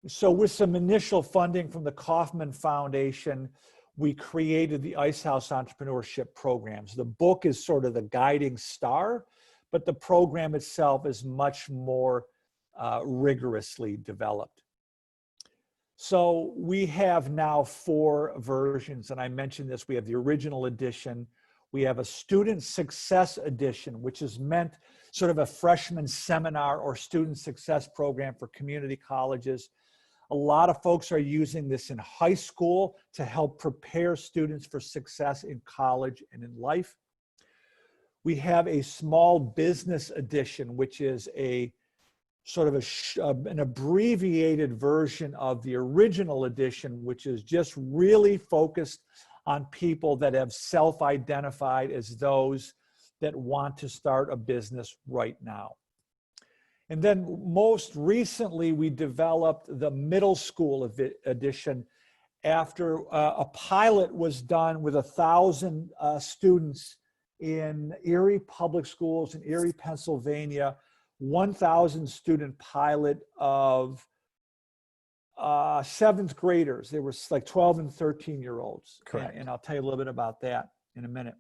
So with some initial funding from the Kauffman Foundation, we created the Ice House Entrepreneurship Programs. The book is sort of the guiding star, but the program itself is much more rigorously developed. So we have now 4 versions, and I mentioned this. We have the original edition. We have a student success edition, which is meant sort of a freshman seminar or student success program for community colleges. A lot of folks are using this in high school to help prepare students for success in college and in life. We have a small business edition, which is a sort of an abbreviated version of the original edition, which is just really focused on people that have self-identified as those that want to start a business right now. And then most recently, we developed the middle school edition after a pilot was done with 1,000 students in Erie Public Schools in Erie, Pennsylvania, 1,000 student pilot of 7th graders. They were like 12 and 13-year-olds. Correct. And I'll tell you a little bit about that in a minute.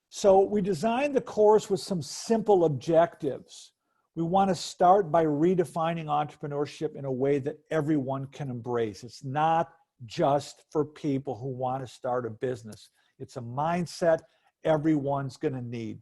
So we designed the course with some simple objectives. We want to start by redefining entrepreneurship in a way that everyone can embrace. It's not just for people who want to start a business. It's a mindset everyone's going to need.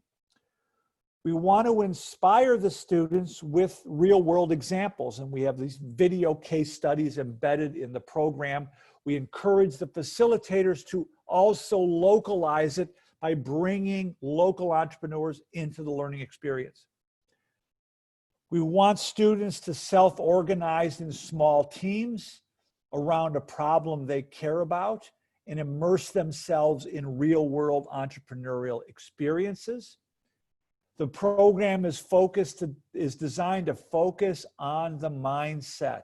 We want to inspire the students with real-world examples, and we have these video case studies embedded in the program. We encourage the facilitators to also localize it by bringing local entrepreneurs into the learning experience. We want students to self-organize in small teams around a problem they care about and immerse themselves in real-world entrepreneurial experiences. The program is designed to focus on the mindset.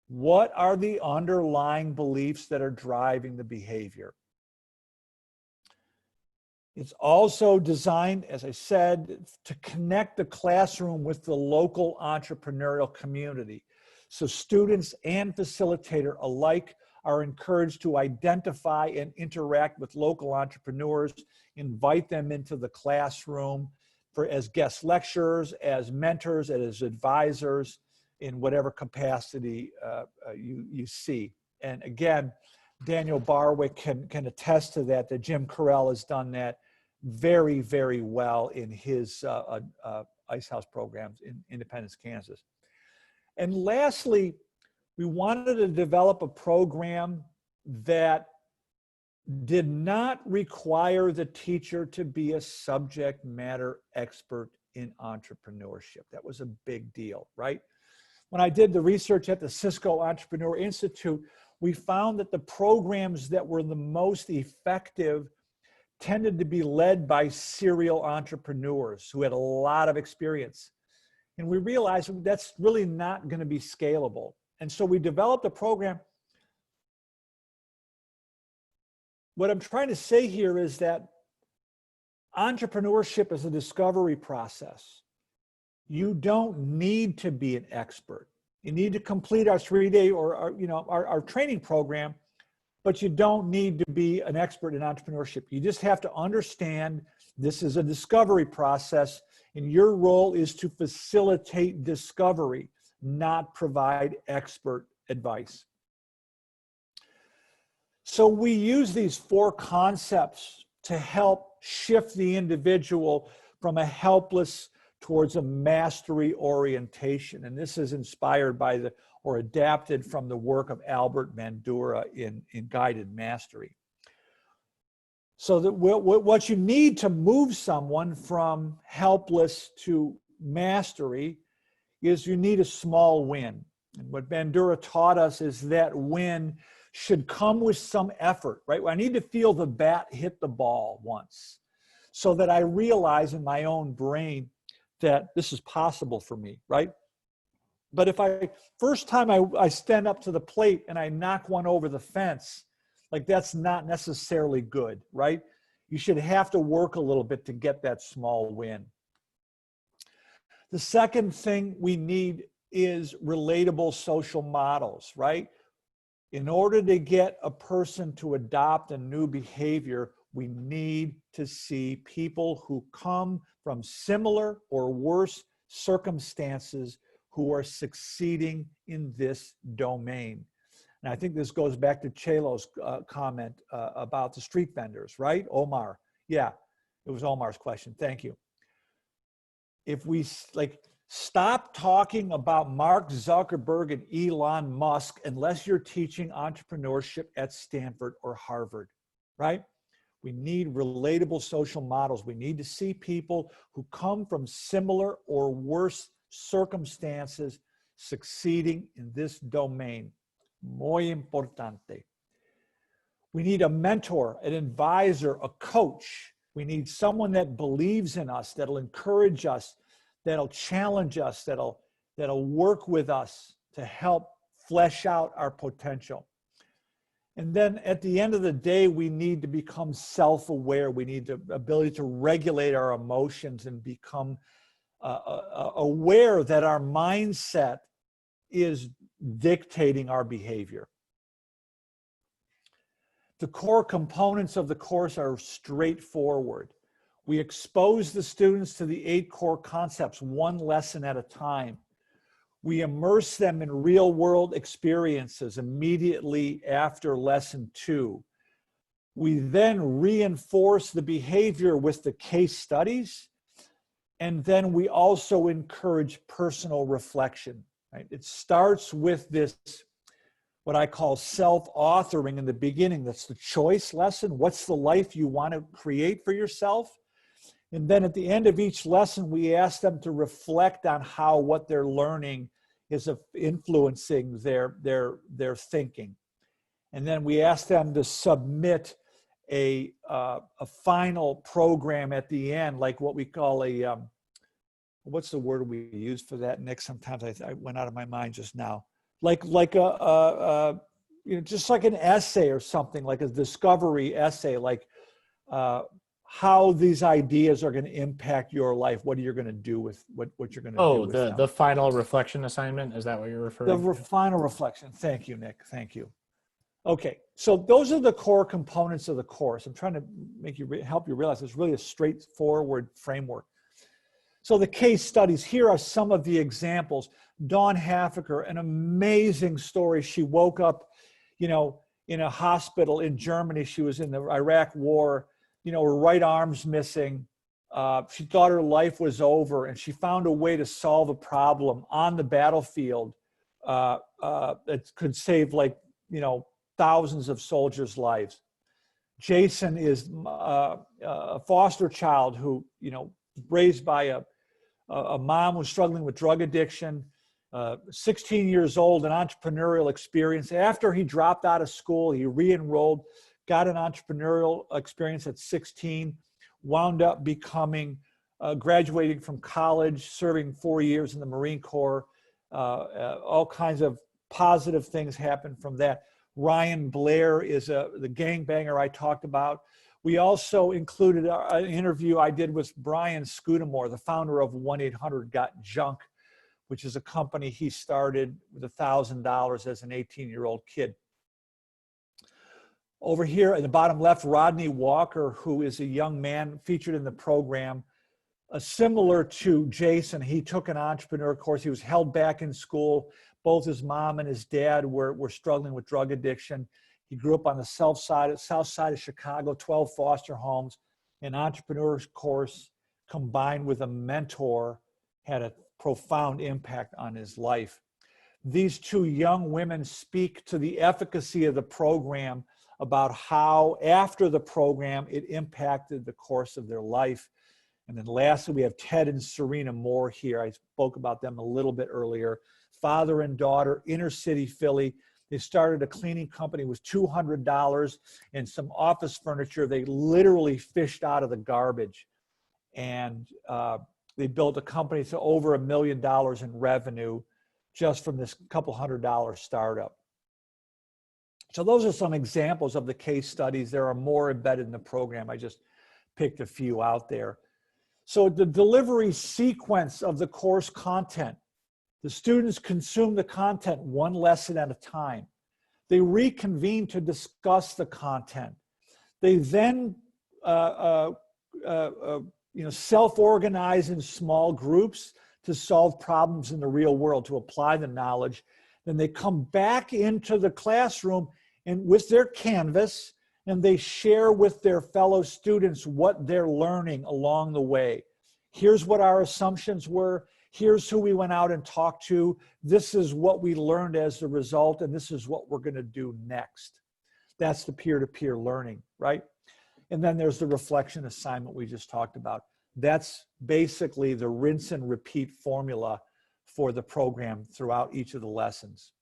What are the underlying beliefs that are driving the behavior? It's also designed, as I said, to connect the classroom with the local entrepreneurial community. So students and facilitator alike are encouraged to identify and interact with local entrepreneurs, invite them into the classroom as guest lecturers, as mentors, as advisors, in whatever capacity you see. And again, Daniel Barwick can attest to that Jim Carell has done that very, very well in his Ice House programs in Independence, Kansas. And lastly, we wanted to develop a program that did not require the teacher to be a subject matter expert in entrepreneurship. That was a big deal, right? When I did the research at the Cisco Entrepreneur Institute, we found that the programs that were the most effective tended to be led by serial entrepreneurs who had a lot of experience. And we realized that's really not going to be scalable. And so we developed a program. What I'm trying to say here is that entrepreneurship is a discovery process. You don't need to be an expert. You need to complete our 3-day or our training program, but you don't need to be an expert in entrepreneurship. You just have to understand this is a discovery process, and your role is to facilitate discovery, not provide expert advice. So we use these 4 concepts to help shift the individual from a helpless towards a mastery orientation. And this is inspired by or adapted from the work of Albert Bandura in Guided Mastery. So that what you need to move someone from helpless to mastery is you need a small win. And what Bandura taught us is that win should come with some effort, right? I need to feel the bat hit the ball once so that I realize in my own brain that this is possible for me, right? But if first time I stand up to the plate and I knock one over the fence, like that's not necessarily good, right? You should have to work a little bit to get that small win. The second thing we need is relatable social models, right? In order to get a person to adopt a new behavior, we need to see people who come from similar or worse circumstances who are succeeding in this domain. And I think this goes back to Chelo's comment about the street vendors, right? Omar. Yeah, it was Omar's question. Thank you. If we stop talking about Mark Zuckerberg and Elon Musk unless you're teaching entrepreneurship at Stanford or Harvard, right? We need relatable social models. We need to see people who come from similar or worse circumstances succeeding in this domain. Muy importante. We need a mentor, an advisor, a coach. We need someone that believes in us, that'll encourage us, that'll challenge us, that'll work with us to help flesh out our potential. And then at the end of the day, we need to become self-aware. We need the ability to regulate our emotions and become aware that our mindset is dictating our behavior. The core components of the course are straightforward. We expose the students to the 8 core concepts, one lesson at a time. We immerse them in real-world experiences immediately after lesson 2. We then reinforce the behavior with the case studies, and then we also encourage personal reflection. Right? It starts with this, what I call self-authoring in the beginning. That's the choice lesson. What's the life you want to create for yourself? And then at the end of each lesson, we ask them to reflect on how what they're learning is influencing their thinking. And then we ask them to submit a final program at the end, like what we call a, what's the word we use for that, Nick? Sometimes I went out of my mind just now. Like just like an essay or something, like a discovery essay, like how these ideas are going to impact your life. What are you going to do with what you're going to do with them? The final reflection assignment, is that what you're referring to? Final reflection. Thank you, Nick. Thank you. Okay, so those are the core components of the course. I'm trying to help you realize it's really a straightforward framework. So the case studies, here are some of the examples. Dawn Hafeker, an amazing story. She woke up, in a hospital in Germany. She was in the Iraq war, her right arm's missing. She thought her life was over, and she found a way to solve a problem on the battlefield that could save thousands of soldiers' lives. Jason is a foster child who, raised by a mom who's struggling with drug addiction, 16 years old, an entrepreneurial experience. After he dropped out of school, he re-enrolled, got an entrepreneurial experience at 16, wound up graduating from college, serving 4 years in the Marine Corps. All kinds of positive things happened from that. Ryan Blair is the gangbanger I talked about. We also included an interview I did with Brian Scudamore, the founder of 1-800-GOT-JUNK, which is a company he started with $1,000 as an 18-year-old kid. Over here at the bottom left, Rodney Walker, who is a young man featured in the program. Similar to Jason, he took an entrepreneur course. He was held back in school. Both his mom and his dad were struggling with drug addiction. He grew up on the south side of Chicago, 12 foster homes. An entrepreneur's course combined with a mentor had a profound impact on his life. These two young women speak to the efficacy of the program, about how after the program it impacted the course of their life. And then lastly, we have Ted and Serena Moore here. I spoke about them a little bit earlier. Father and daughter, inner city Philly. They started a cleaning company with $200 and some office furniture. They literally fished out of the garbage. And they built a company to over $1 million in revenue just from this couple $100 startup. So those are some examples of the case studies. There are more embedded in the program. I just picked a few out there. So the delivery sequence of the course content, the students consume the content one lesson at a time. They reconvene to discuss the content. They then self-organize in small groups to solve problems in the real world, to apply the knowledge. Then they come back into the classroom and with their canvas, and they share with their fellow students what they're learning along the way. Here's what our assumptions were. Here's who we went out and talked to. This is what we learned as the result, and this is what we're going to do next. That's the peer-to-peer learning, right? And then there's the reflection assignment we just talked about. That's basically the rinse and repeat formula for the program throughout each of the lessons.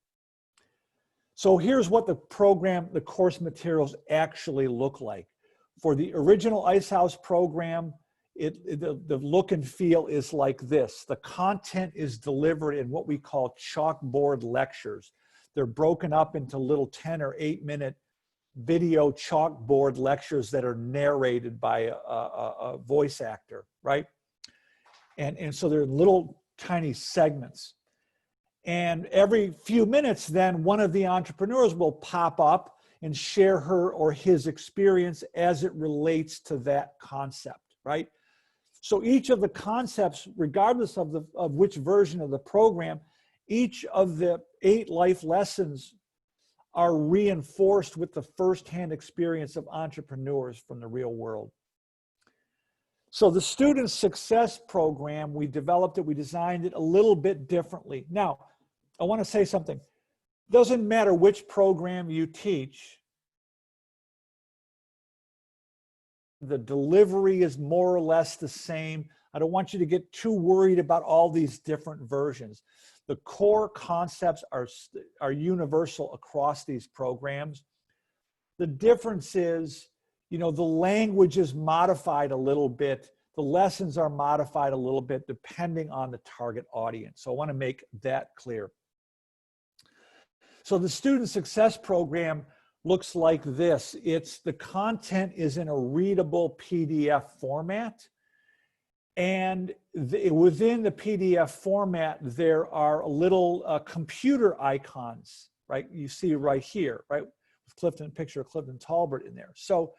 So here's what the course materials actually look like. For the original Ice House program, the look and feel is like this. The content is delivered in what we call chalkboard lectures. They're broken up into little 10 or 8-minute video chalkboard lectures that are narrated by a voice actor, right? And so they're little tiny segments. And every few minutes, then one of the entrepreneurs will pop up and share her or his experience as it relates to that concept, right? So each of the concepts, regardless of which version of the program, each of the 8 life lessons are reinforced with the firsthand experience of entrepreneurs from the real world. So the Student Success Program, we developed it, we designed it a little bit differently. Now, I want to say something. Doesn't matter which program you teach, the delivery is more or less the same. I don't want you to get too worried about all these different versions. The core concepts are universal across these programs. The difference is, the language is modified a little bit. The lessons are modified a little bit depending on the target audience. So I want to make that clear. So the Student Success Program looks like this. The content is in a readable PDF format. And within the PDF format, there are little computer icons, right? You see right here, right? With picture of Clifton Talbert in there. So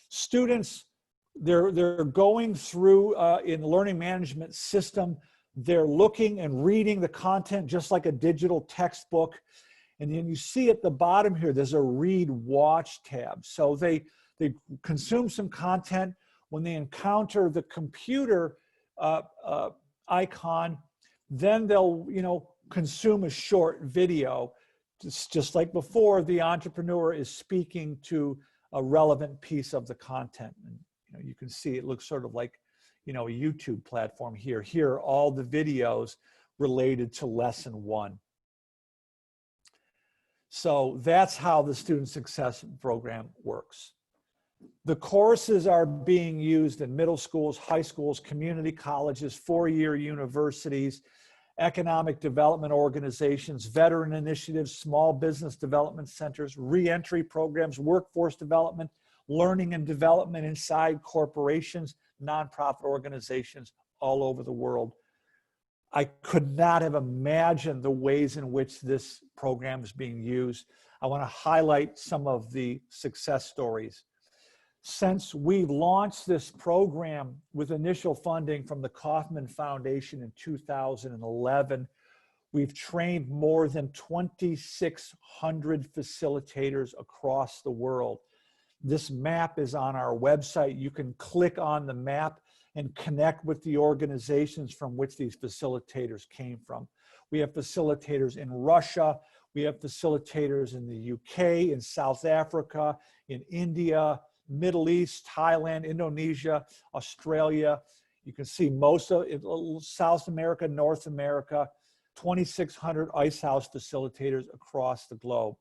students, they're going through in the learning management system, they're looking and reading the content just like a digital textbook. And then you see at the bottom here, there's a read watch tab. So they consume some content. When they encounter the computer icon, then they'll consume a short video. Just like before, the entrepreneur is speaking to a relevant piece of the content. And you can see it looks sort of like a YouTube platform here. Here are all the videos related to lesson 1. So that's how the Student Success Program works. The courses are being used in middle schools, high schools, community colleges, 4-year universities, economic development organizations, veteran initiatives, small business development centers, reentry programs, workforce development, learning and development inside corporations, nonprofit organizations all over the world. I could not have imagined the ways in which this program is being used. I want to highlight some of the success stories. Since we launched this program with initial funding from the Kauffman Foundation in 2011, we've trained more than 2,600 facilitators across the world. This map is on our website. You can click on the map and connect with the organizations from which these facilitators came from. We have facilitators in Russia. We have facilitators in the UK, in South Africa, in India, Middle East, Thailand, Indonesia, Australia. You can see most of it, South America, North America, 2,600 Ice House facilitators across the globe.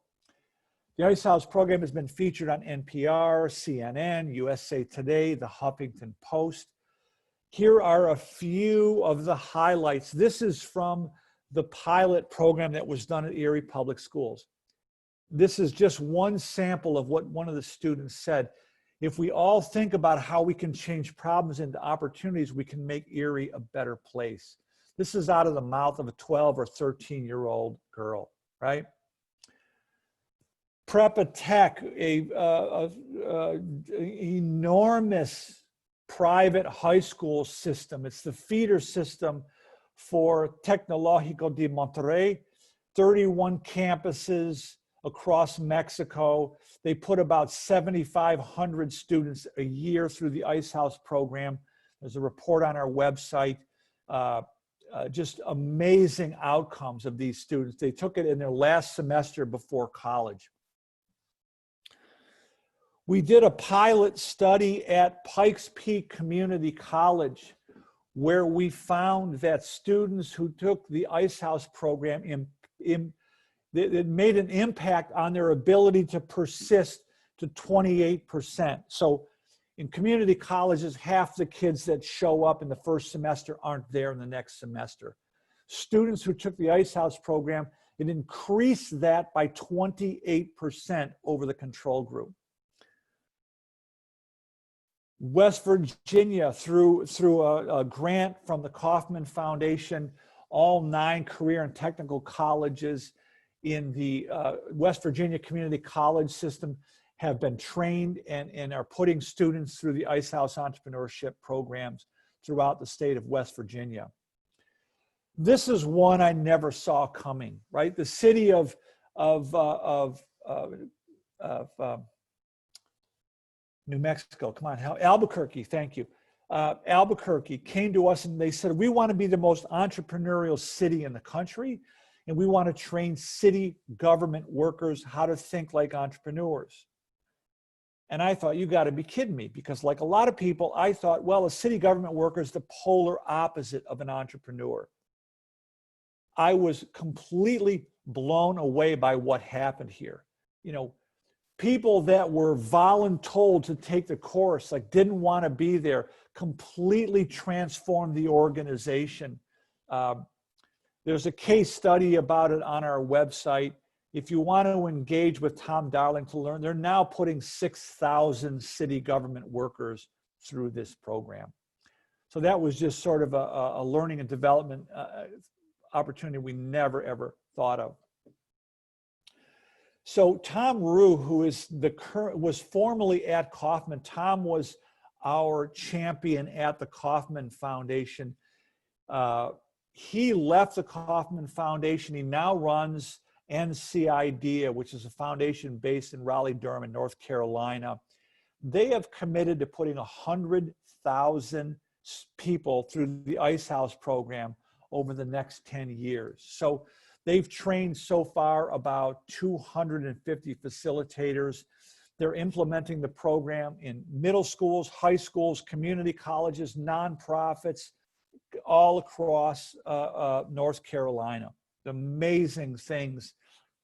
The Ice House program has been featured on NPR, CNN, USA Today, the Huffington Post. Here are a few of the highlights. This is from the pilot program that was done at Erie Public Schools. This is just one sample of what one of the students said. If we all think about how we can change problems into opportunities, we can make Erie a better place. This is out of the mouth of a 12 or 13-year-old girl, right? Prepa Tech, enormous private high school system. It's the feeder system for Tecnológico de Monterrey, 31 campuses across Mexico. They put about 7,500 students a year through the Ice House program. There's a report on our website. Just amazing outcomes of these students. They took it in their last semester before college. We did a pilot study at Pikes Peak Community College where we found that students who took the Ice House program, it made an impact on their ability to persist to 28%. So in community colleges, half the kids that show up in the first semester aren't there in the next semester. Students who took the Ice House program, it increased that by 28% over the control group. West Virginia, through a grant from the Kauffman Foundation, all 9 career and technical colleges in the West Virginia Community College system have been trained and are putting students through the Ice House Entrepreneurship Programs throughout the state of West Virginia. This is one I never saw coming, right? The city of New Mexico, come on, Albuquerque, thank you. Albuquerque came to us and they said, we want to be the most entrepreneurial city in the country, and we want to train city government workers how to think like entrepreneurs. And I thought, you got to be kidding me, because like a lot of people, I thought, well, a city government worker is the polar opposite of an entrepreneur. I was completely blown away by what happened here. You know, people that were voluntold to take the course, like didn't want to be there, completely transformed the organization. There's a case study about it on our website. If you want to engage with Tom Darling to learn, they're now putting 6,000 city government workers through this program. So that was just sort of a learning and development opportunity we never, ever thought of. So Tom Rue, who is was formerly at Kauffman, Tom was our champion at the Kauffman Foundation. He left the Kauffman Foundation. He now runs NCIDEA, which is a foundation based in Raleigh-Durham, North Carolina. They have committed to putting 100,000 people through the Ice House program over the next 10 years. So they've trained so far about 250 facilitators. They're implementing the program in middle schools, high schools, community colleges, nonprofits, all across North Carolina. Amazing things.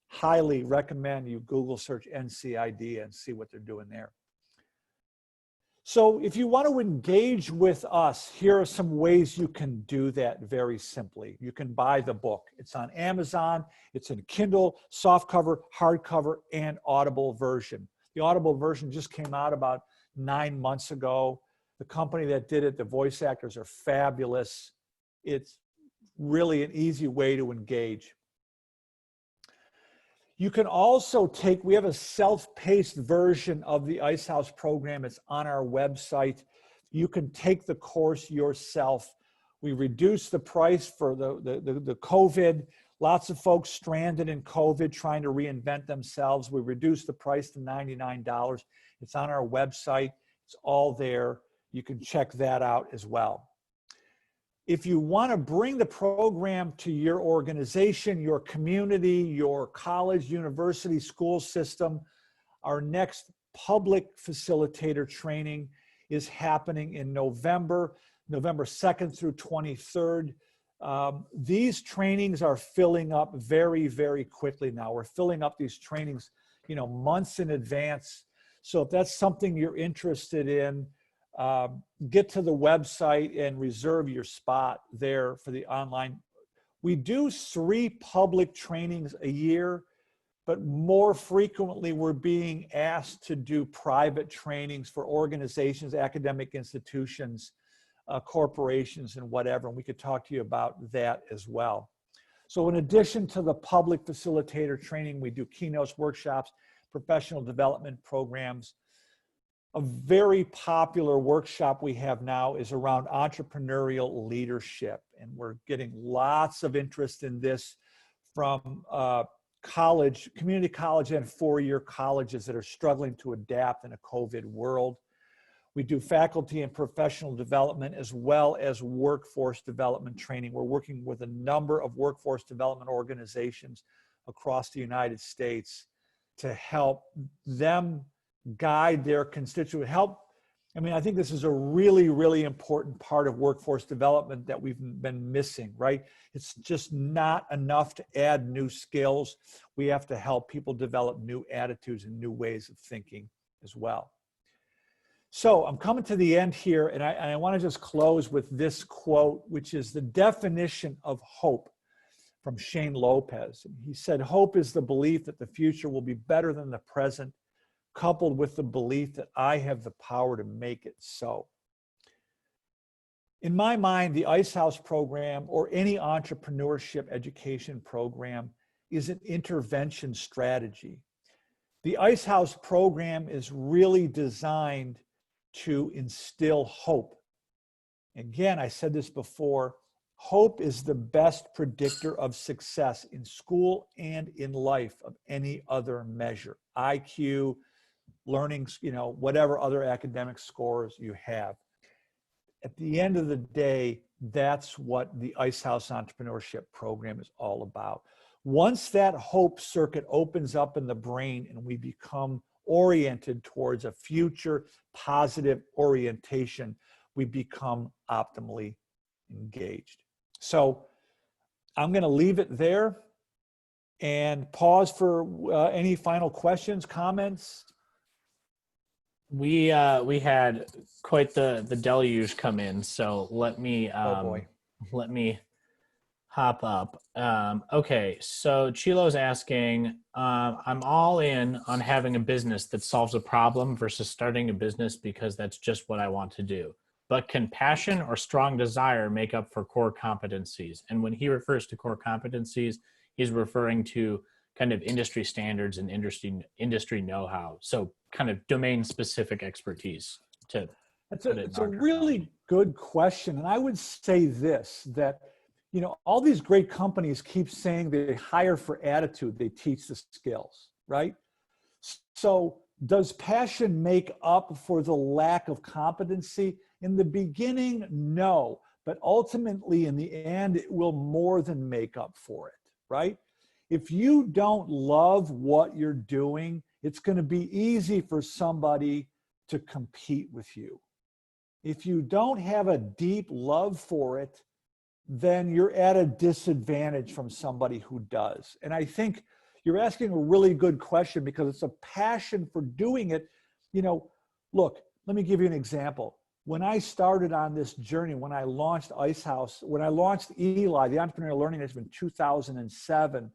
Highly recommend you Google search NCIDEA and see what they're doing there. So if you want to engage with us, here are some ways you can do that very simply. You can buy the book. It's on Amazon. It's in Kindle, softcover, hardcover, and Audible version. The Audible version just came out about 9 months ago. The company that did it, the voice actors are fabulous. It's really an easy way to engage. You can also take, we have a self-paced version of the Ice House program. It's on our website. You can take the course yourself. We reduced the price for the COVID. Lots of folks stranded in COVID trying to reinvent themselves. We reduced the price to $99. It's on our website. It's all there. You can check that out as well. If you want to bring the program to your organization, your community, your college, university, school system, our next public facilitator training is happening in November 2nd through 23rd. These trainings are filling up very, very quickly now. We're filling up these trainings, months in advance. So if that's something you're interested in, get to the website and reserve your spot there for the online. We do 3 public trainings a year. but more frequently we're being asked to do private trainings for organizations, academic institutions, corporations, and whatever. And we could talk to you about that as well. So in addition to the public facilitator training, we do keynotes, workshops, professional development programs. A very popular workshop we have now is around entrepreneurial leadership. And we're getting lots of interest in this from college, community college and four-year colleges that are struggling to adapt in a COVID world. We do faculty and professional development as well as workforce development training. We're working with a number of workforce development organizations across the United States to help them guide their constituent help. I mean, I think this is a really, really important part of workforce development that we've been missing, right? It's just not enough to add new skills. We have to help people develop new attitudes and new ways of thinking as well. So I'm coming to the end here, and I want to just close with this quote, which is the definition of hope from Shane Lopez. He said, "Hope is the belief that the future will be better than the present, coupled with the belief that I have the power to make it so." In my mind, the Ice House program or any entrepreneurship education program is an intervention strategy. The Ice House program is really designed to instill hope. Again, I said this before, hope is the best predictor of success in school and in life of any other measure. IQ, learning, whatever other academic scores you have. At the end of the day, that's what the Ice House Entrepreneurship Program is all about. Once that hope circuit opens up in the brain and we become oriented towards a future positive orientation, we become optimally engaged. So I'm going to leave it there and pause for any final questions, comments. We had quite the deluge come in, so let me let me hop up. Okay, so Chilo's asking, I'm all in on having a business that solves a problem versus starting a business because that's just what I want to do. But can passion or strong desire make up for core competencies? And when he refers to core competencies, he's referring to kind of industry standards and industry know-how. So kind of domain-specific expertise. It's a really good question. And I would say this, that all these great companies keep saying they hire for attitude, they teach the skills, right? So does passion make up for the lack of competency? In the beginning, no, but ultimately in the end, it will more than make up for it, right? If you don't love what you're doing, it's going to be easy for somebody to compete with you. If you don't have a deep love for it, then you're at a disadvantage from somebody who does. And I think you're asking a really good question because it's a passion for doing it. Look, let me give you an example. When I started on this journey, when I launched Ice House, when I launched ELI, the Entrepreneurial Learning Initiative in 2007,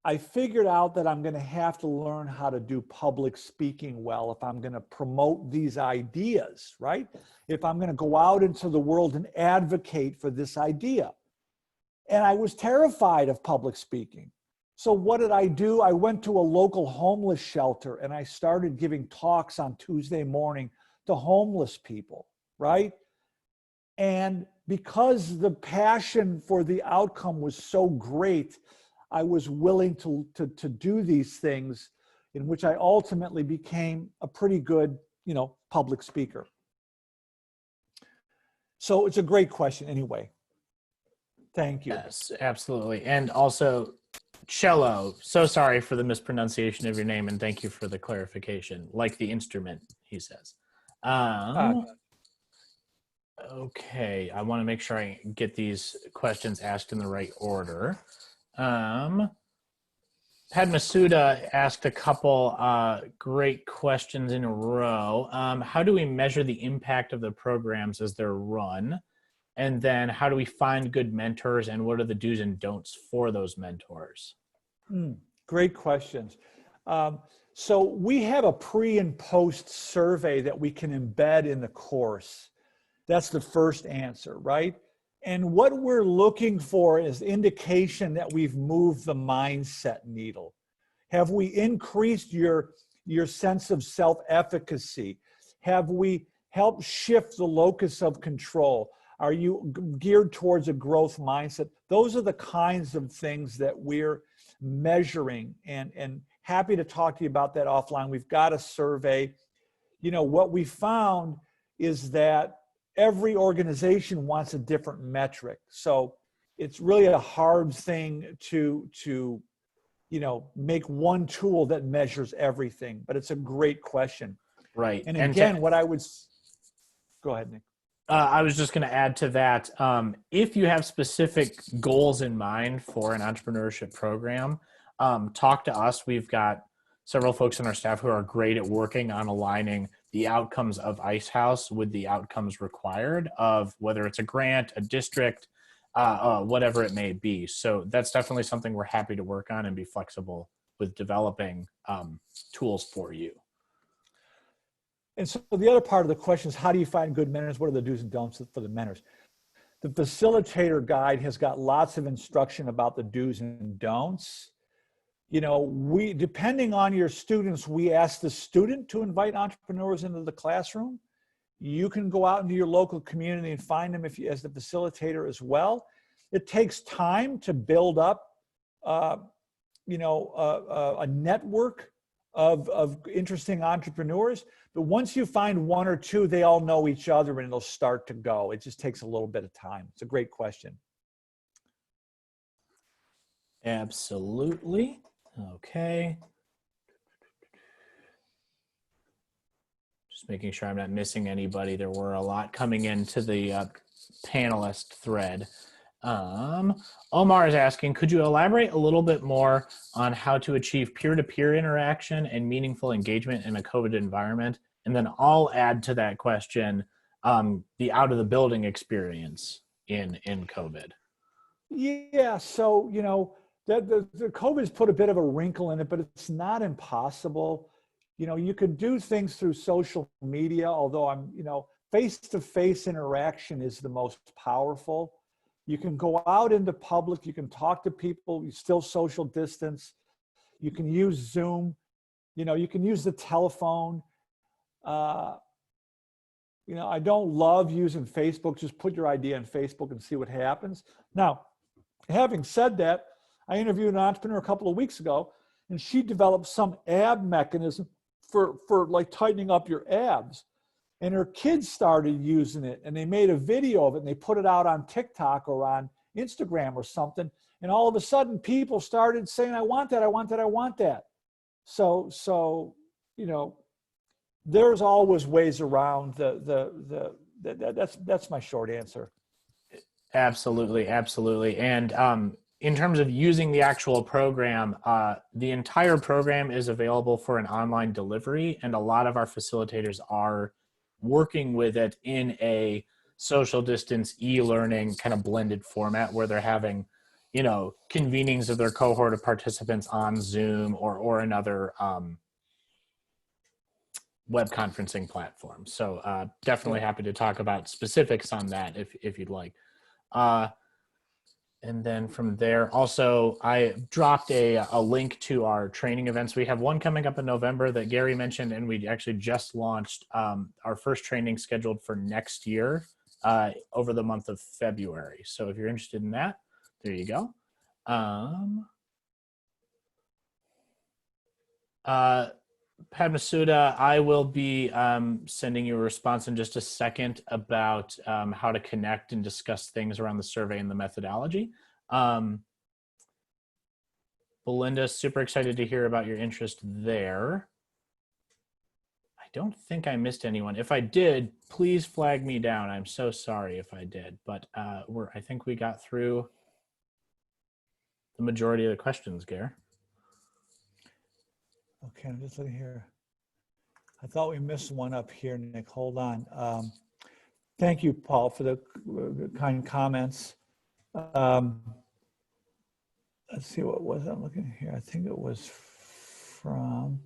I figured out that I'm going to have to learn how to do public speaking well if I'm going to promote these ideas, right? If I'm going to go out into the world and advocate for this idea. And I was terrified of public speaking. So what did I do? I went to a local homeless shelter and I started giving talks on Tuesday morning to homeless people, right? And because the passion for the outcome was so great, I was willing to do these things, in which I ultimately became a pretty good, public speaker. So it's a great question anyway. Thank you. Yes, absolutely. And also, cello, so sorry for the mispronunciation of your name, and thank you for the clarification. Like the instrument, he says. Okay, I want to make sure I get these questions asked in the right order. Padmasuda asked a couple great questions in a row. How do we measure the impact of the programs as they're run? And then how do we find good mentors, and what are the do's and don'ts for those mentors? Great questions. So we have a pre and post survey that we can embed in the course. That's the first answer, right? And what we're looking for is indication that we've moved the mindset needle. Have we increased your sense of self-efficacy? Have we helped shift the locus of control? Are you geared towards a growth mindset? Those are the kinds of things that we're measuring, and happy to talk to you about that offline. We've got a survey. You know, what we found is that every organization wants a different metric. So it's really a hard thing to you know, make one tool that measures everything, but it's a great question. Right. And again, what I would, go ahead, Nick. I was just going to add to that. If you have specific goals in mind for an entrepreneurship program, talk to us. We've got several folks on our staff who are great at working on aligning the outcomes of Ice House with the outcomes required of whether it's a grant, a district, whatever it may be. So that's definitely something we're happy to work on and be flexible with developing tools for you. And so the other part of the question is, how do you find good mentors? What are the do's and don'ts for the mentors? The facilitator guide has got lots of instruction about the do's and don'ts. You know, depending on your students, we ask the student to invite entrepreneurs into the classroom. You can go out into your local community and find them as the facilitator as well. It takes time to build up, you know, a network of interesting entrepreneurs. But once you find one or two, they all know each other and it'll start to go. It just takes a little bit of time. It's a great question. Absolutely. Okay. Just making sure I'm not missing anybody. There were a lot coming into the panelist thread. Omar is asking, could you elaborate a little bit more on how to achieve peer-to-peer interaction and meaningful engagement in a COVID environment? And then I'll add to that question, the out of the building experience in COVID. Yeah, so, you know, the COVID's put a bit of a wrinkle in it, but it's not impossible. You know, you could do things through social media, although you know, face-to-face interaction is the most powerful. You can go out into public, you can talk to people, you still social distance. You can use Zoom, you know, you can use the telephone. You know, I don't love using Facebook. Just put your idea on Facebook and see what happens. Now, having said that, I interviewed an entrepreneur a couple of weeks ago, and she developed some ab mechanism for like tightening up your abs. And her kids started using it, and they made a video of it, and they put it out on TikTok or on Instagram or something. And all of a sudden, people started saying, "I want that, I want that, I want that." So you know, there's always ways around that's my short answer. Absolutely, absolutely. And in terms of using the actual program, the entire program is available for an online delivery, and a lot of our facilitators are working with it in a social distance e-learning kind of blended format where they're having, you know, convenings of their cohort of participants on Zoom or another web conferencing platform. So definitely happy to talk about specifics on that if you'd like. And then from there, also, I dropped a link to our training events. We have one coming up in November that Gary mentioned, and we actually just launched our first training scheduled for next year over the month of February. So if you're interested in that, there you go. Padmasuda, I will be sending you a response in just a second about how to connect and discuss things around the survey and the methodology. Belinda, super excited to hear about your interest there. I don't think I missed anyone. If I did, please flag me down. I'm so sorry if I did, but I think we got through the majority of the questions, Gare. Okay, I'm just looking here. I thought we missed one up here, Nick. Hold on. Thank you, Paul, for the kind comments. Let's see, what was I'm looking here? I think it was from,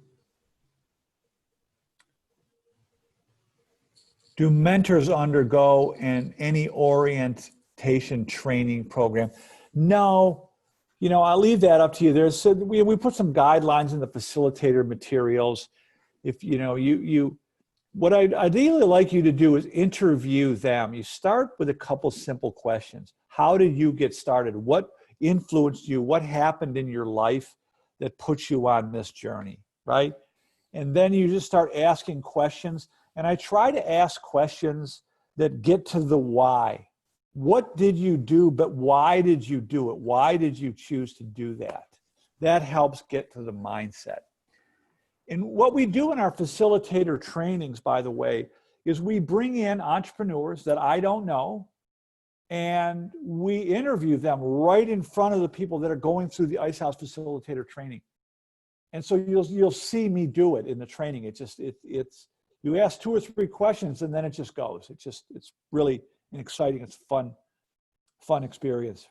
do mentors undergo any orientation training program? No, I'll leave that up to you. We put some guidelines in the facilitator materials. If what I'd ideally like you to do is interview them. You start with a couple simple questions. How did you get started? What influenced you? What happened in your life that puts you on this journey, right? And then you just start asking questions. And I try to ask questions that get to the why. What did you do, but why did you do it? Why did you choose to do that? That helps get to the mindset. And what we do in our facilitator trainings, by the way, is we bring in entrepreneurs that I don't know, and we interview them right in front of the people that are going through the Ice House Facilitator training. And so you'll see me do it in the training. It's you ask 2 or 3 questions and then it just goes. It's really an exciting, it's fun experience.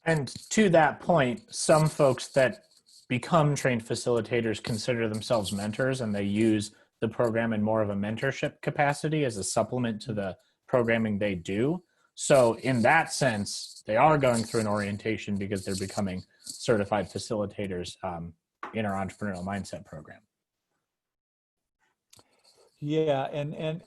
And to that point, some folks that become trained facilitators consider themselves mentors, and they use the program in more of a mentorship capacity as a supplement to the programming they do. So in that sense, they are going through an orientation because they're becoming certified facilitators in our entrepreneurial mindset program. Yeah, and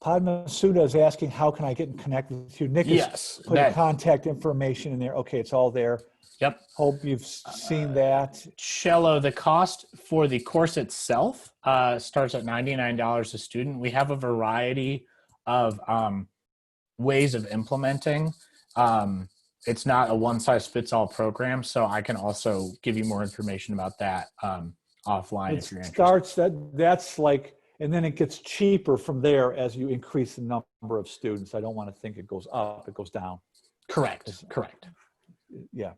Padma Sudha is asking, how can I get in connect with you? Nick Yes, is putting contact information in there. Okay, it's all there. Yep. Hope you've seen that. Cello, the cost for the course itself starts at $99 a student. We have a variety of ways of implementing. It's not a one-size-fits-all program, so I can also give you more information about that offline if you're interested. That's like, and then it gets cheaper from there as you increase the number of students. I don't want to think it goes up, it goes down. Correct. Yeah.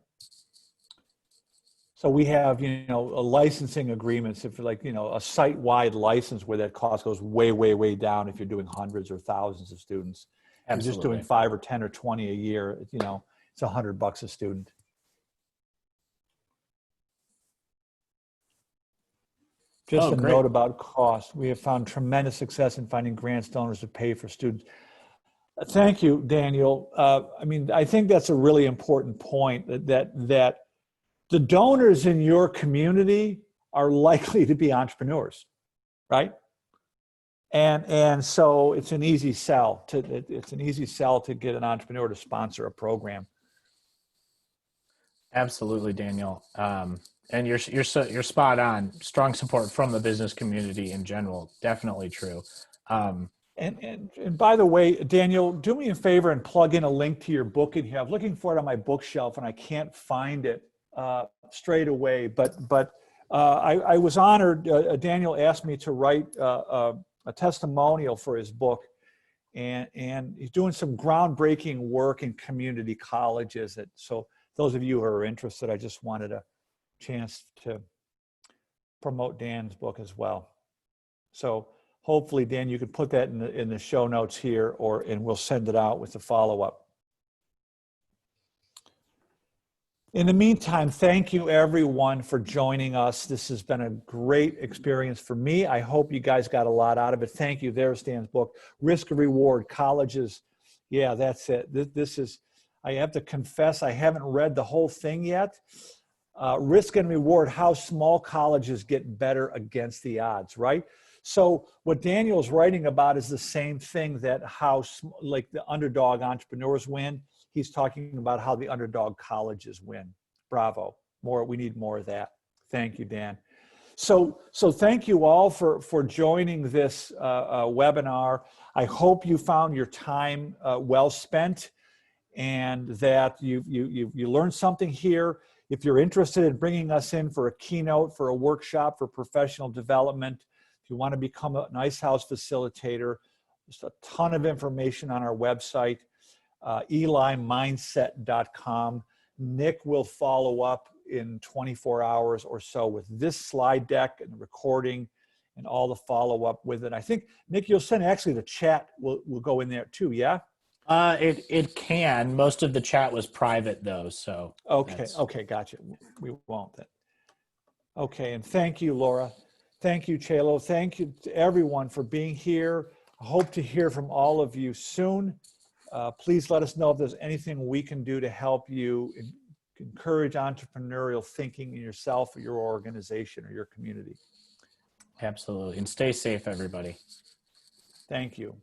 So we have, a licensing agreements, if like, a site-wide license where that cost goes way, way, way down if you're doing hundreds or thousands of students. If you're just doing 5 or 10 or 20 a year, it's $100 a student. Just a note about cost. We have found tremendous success in finding grants donors to pay for students. Thank you, Daniel. I think that's a really important point, that the donors in your community are likely to be entrepreneurs, right? And so it's an easy sell to get an entrepreneur to sponsor a program. Absolutely, Daniel. And you're spot on. Strong support from the business community in general, definitely true. And by the way, Daniel, do me a favor and plug in a link to your book in here. I'm looking for it on my bookshelf and I can't find it straight away. But I was honored. Daniel asked me to write a testimonial for his book, and he's doing some groundbreaking work in community colleges. So those of you who are interested, I just wanted a chance to promote Dan's book as well. So hopefully, Dan, you could put that in the show notes here, and we'll send it out with the follow-up. In the meantime, thank you everyone for joining us. This has been a great experience for me. I hope you guys got a lot out of it. Thank you. There's Dan's book, Risk and Reward, Colleges. Yeah, that's it. This is, I have to confess, I haven't read the whole thing yet. Risk and Reward, how small colleges get better against the odds, right? So what Daniel's writing about is the same thing, that how, like, the underdog entrepreneurs win. He's talking about how the underdog colleges win. Bravo. We need more of that. Thank you, Dan. So thank you all for joining this webinar. I hope you found your time well spent, and that you learned something here. If you're interested in bringing us in for a keynote, for a workshop, for professional development, if you want to become an Ice House facilitator, there's a ton of information on our website, elimindset.com. Nick will follow up in 24 hours or so with this slide deck and recording and all the follow-up with it. I think, Nick, you'll send actually the chat will go in there too, yeah? It can. Most of the chat was private though, so. Okay, okay, gotcha. We won't then. Okay, and thank you, Laura. Thank you, Chelo. Thank you to everyone for being here. I hope to hear from all of you soon. Please let us know if there's anything we can do to help you encourage entrepreneurial thinking in yourself or your organization or your community. Absolutely. And stay safe, everybody. Thank you.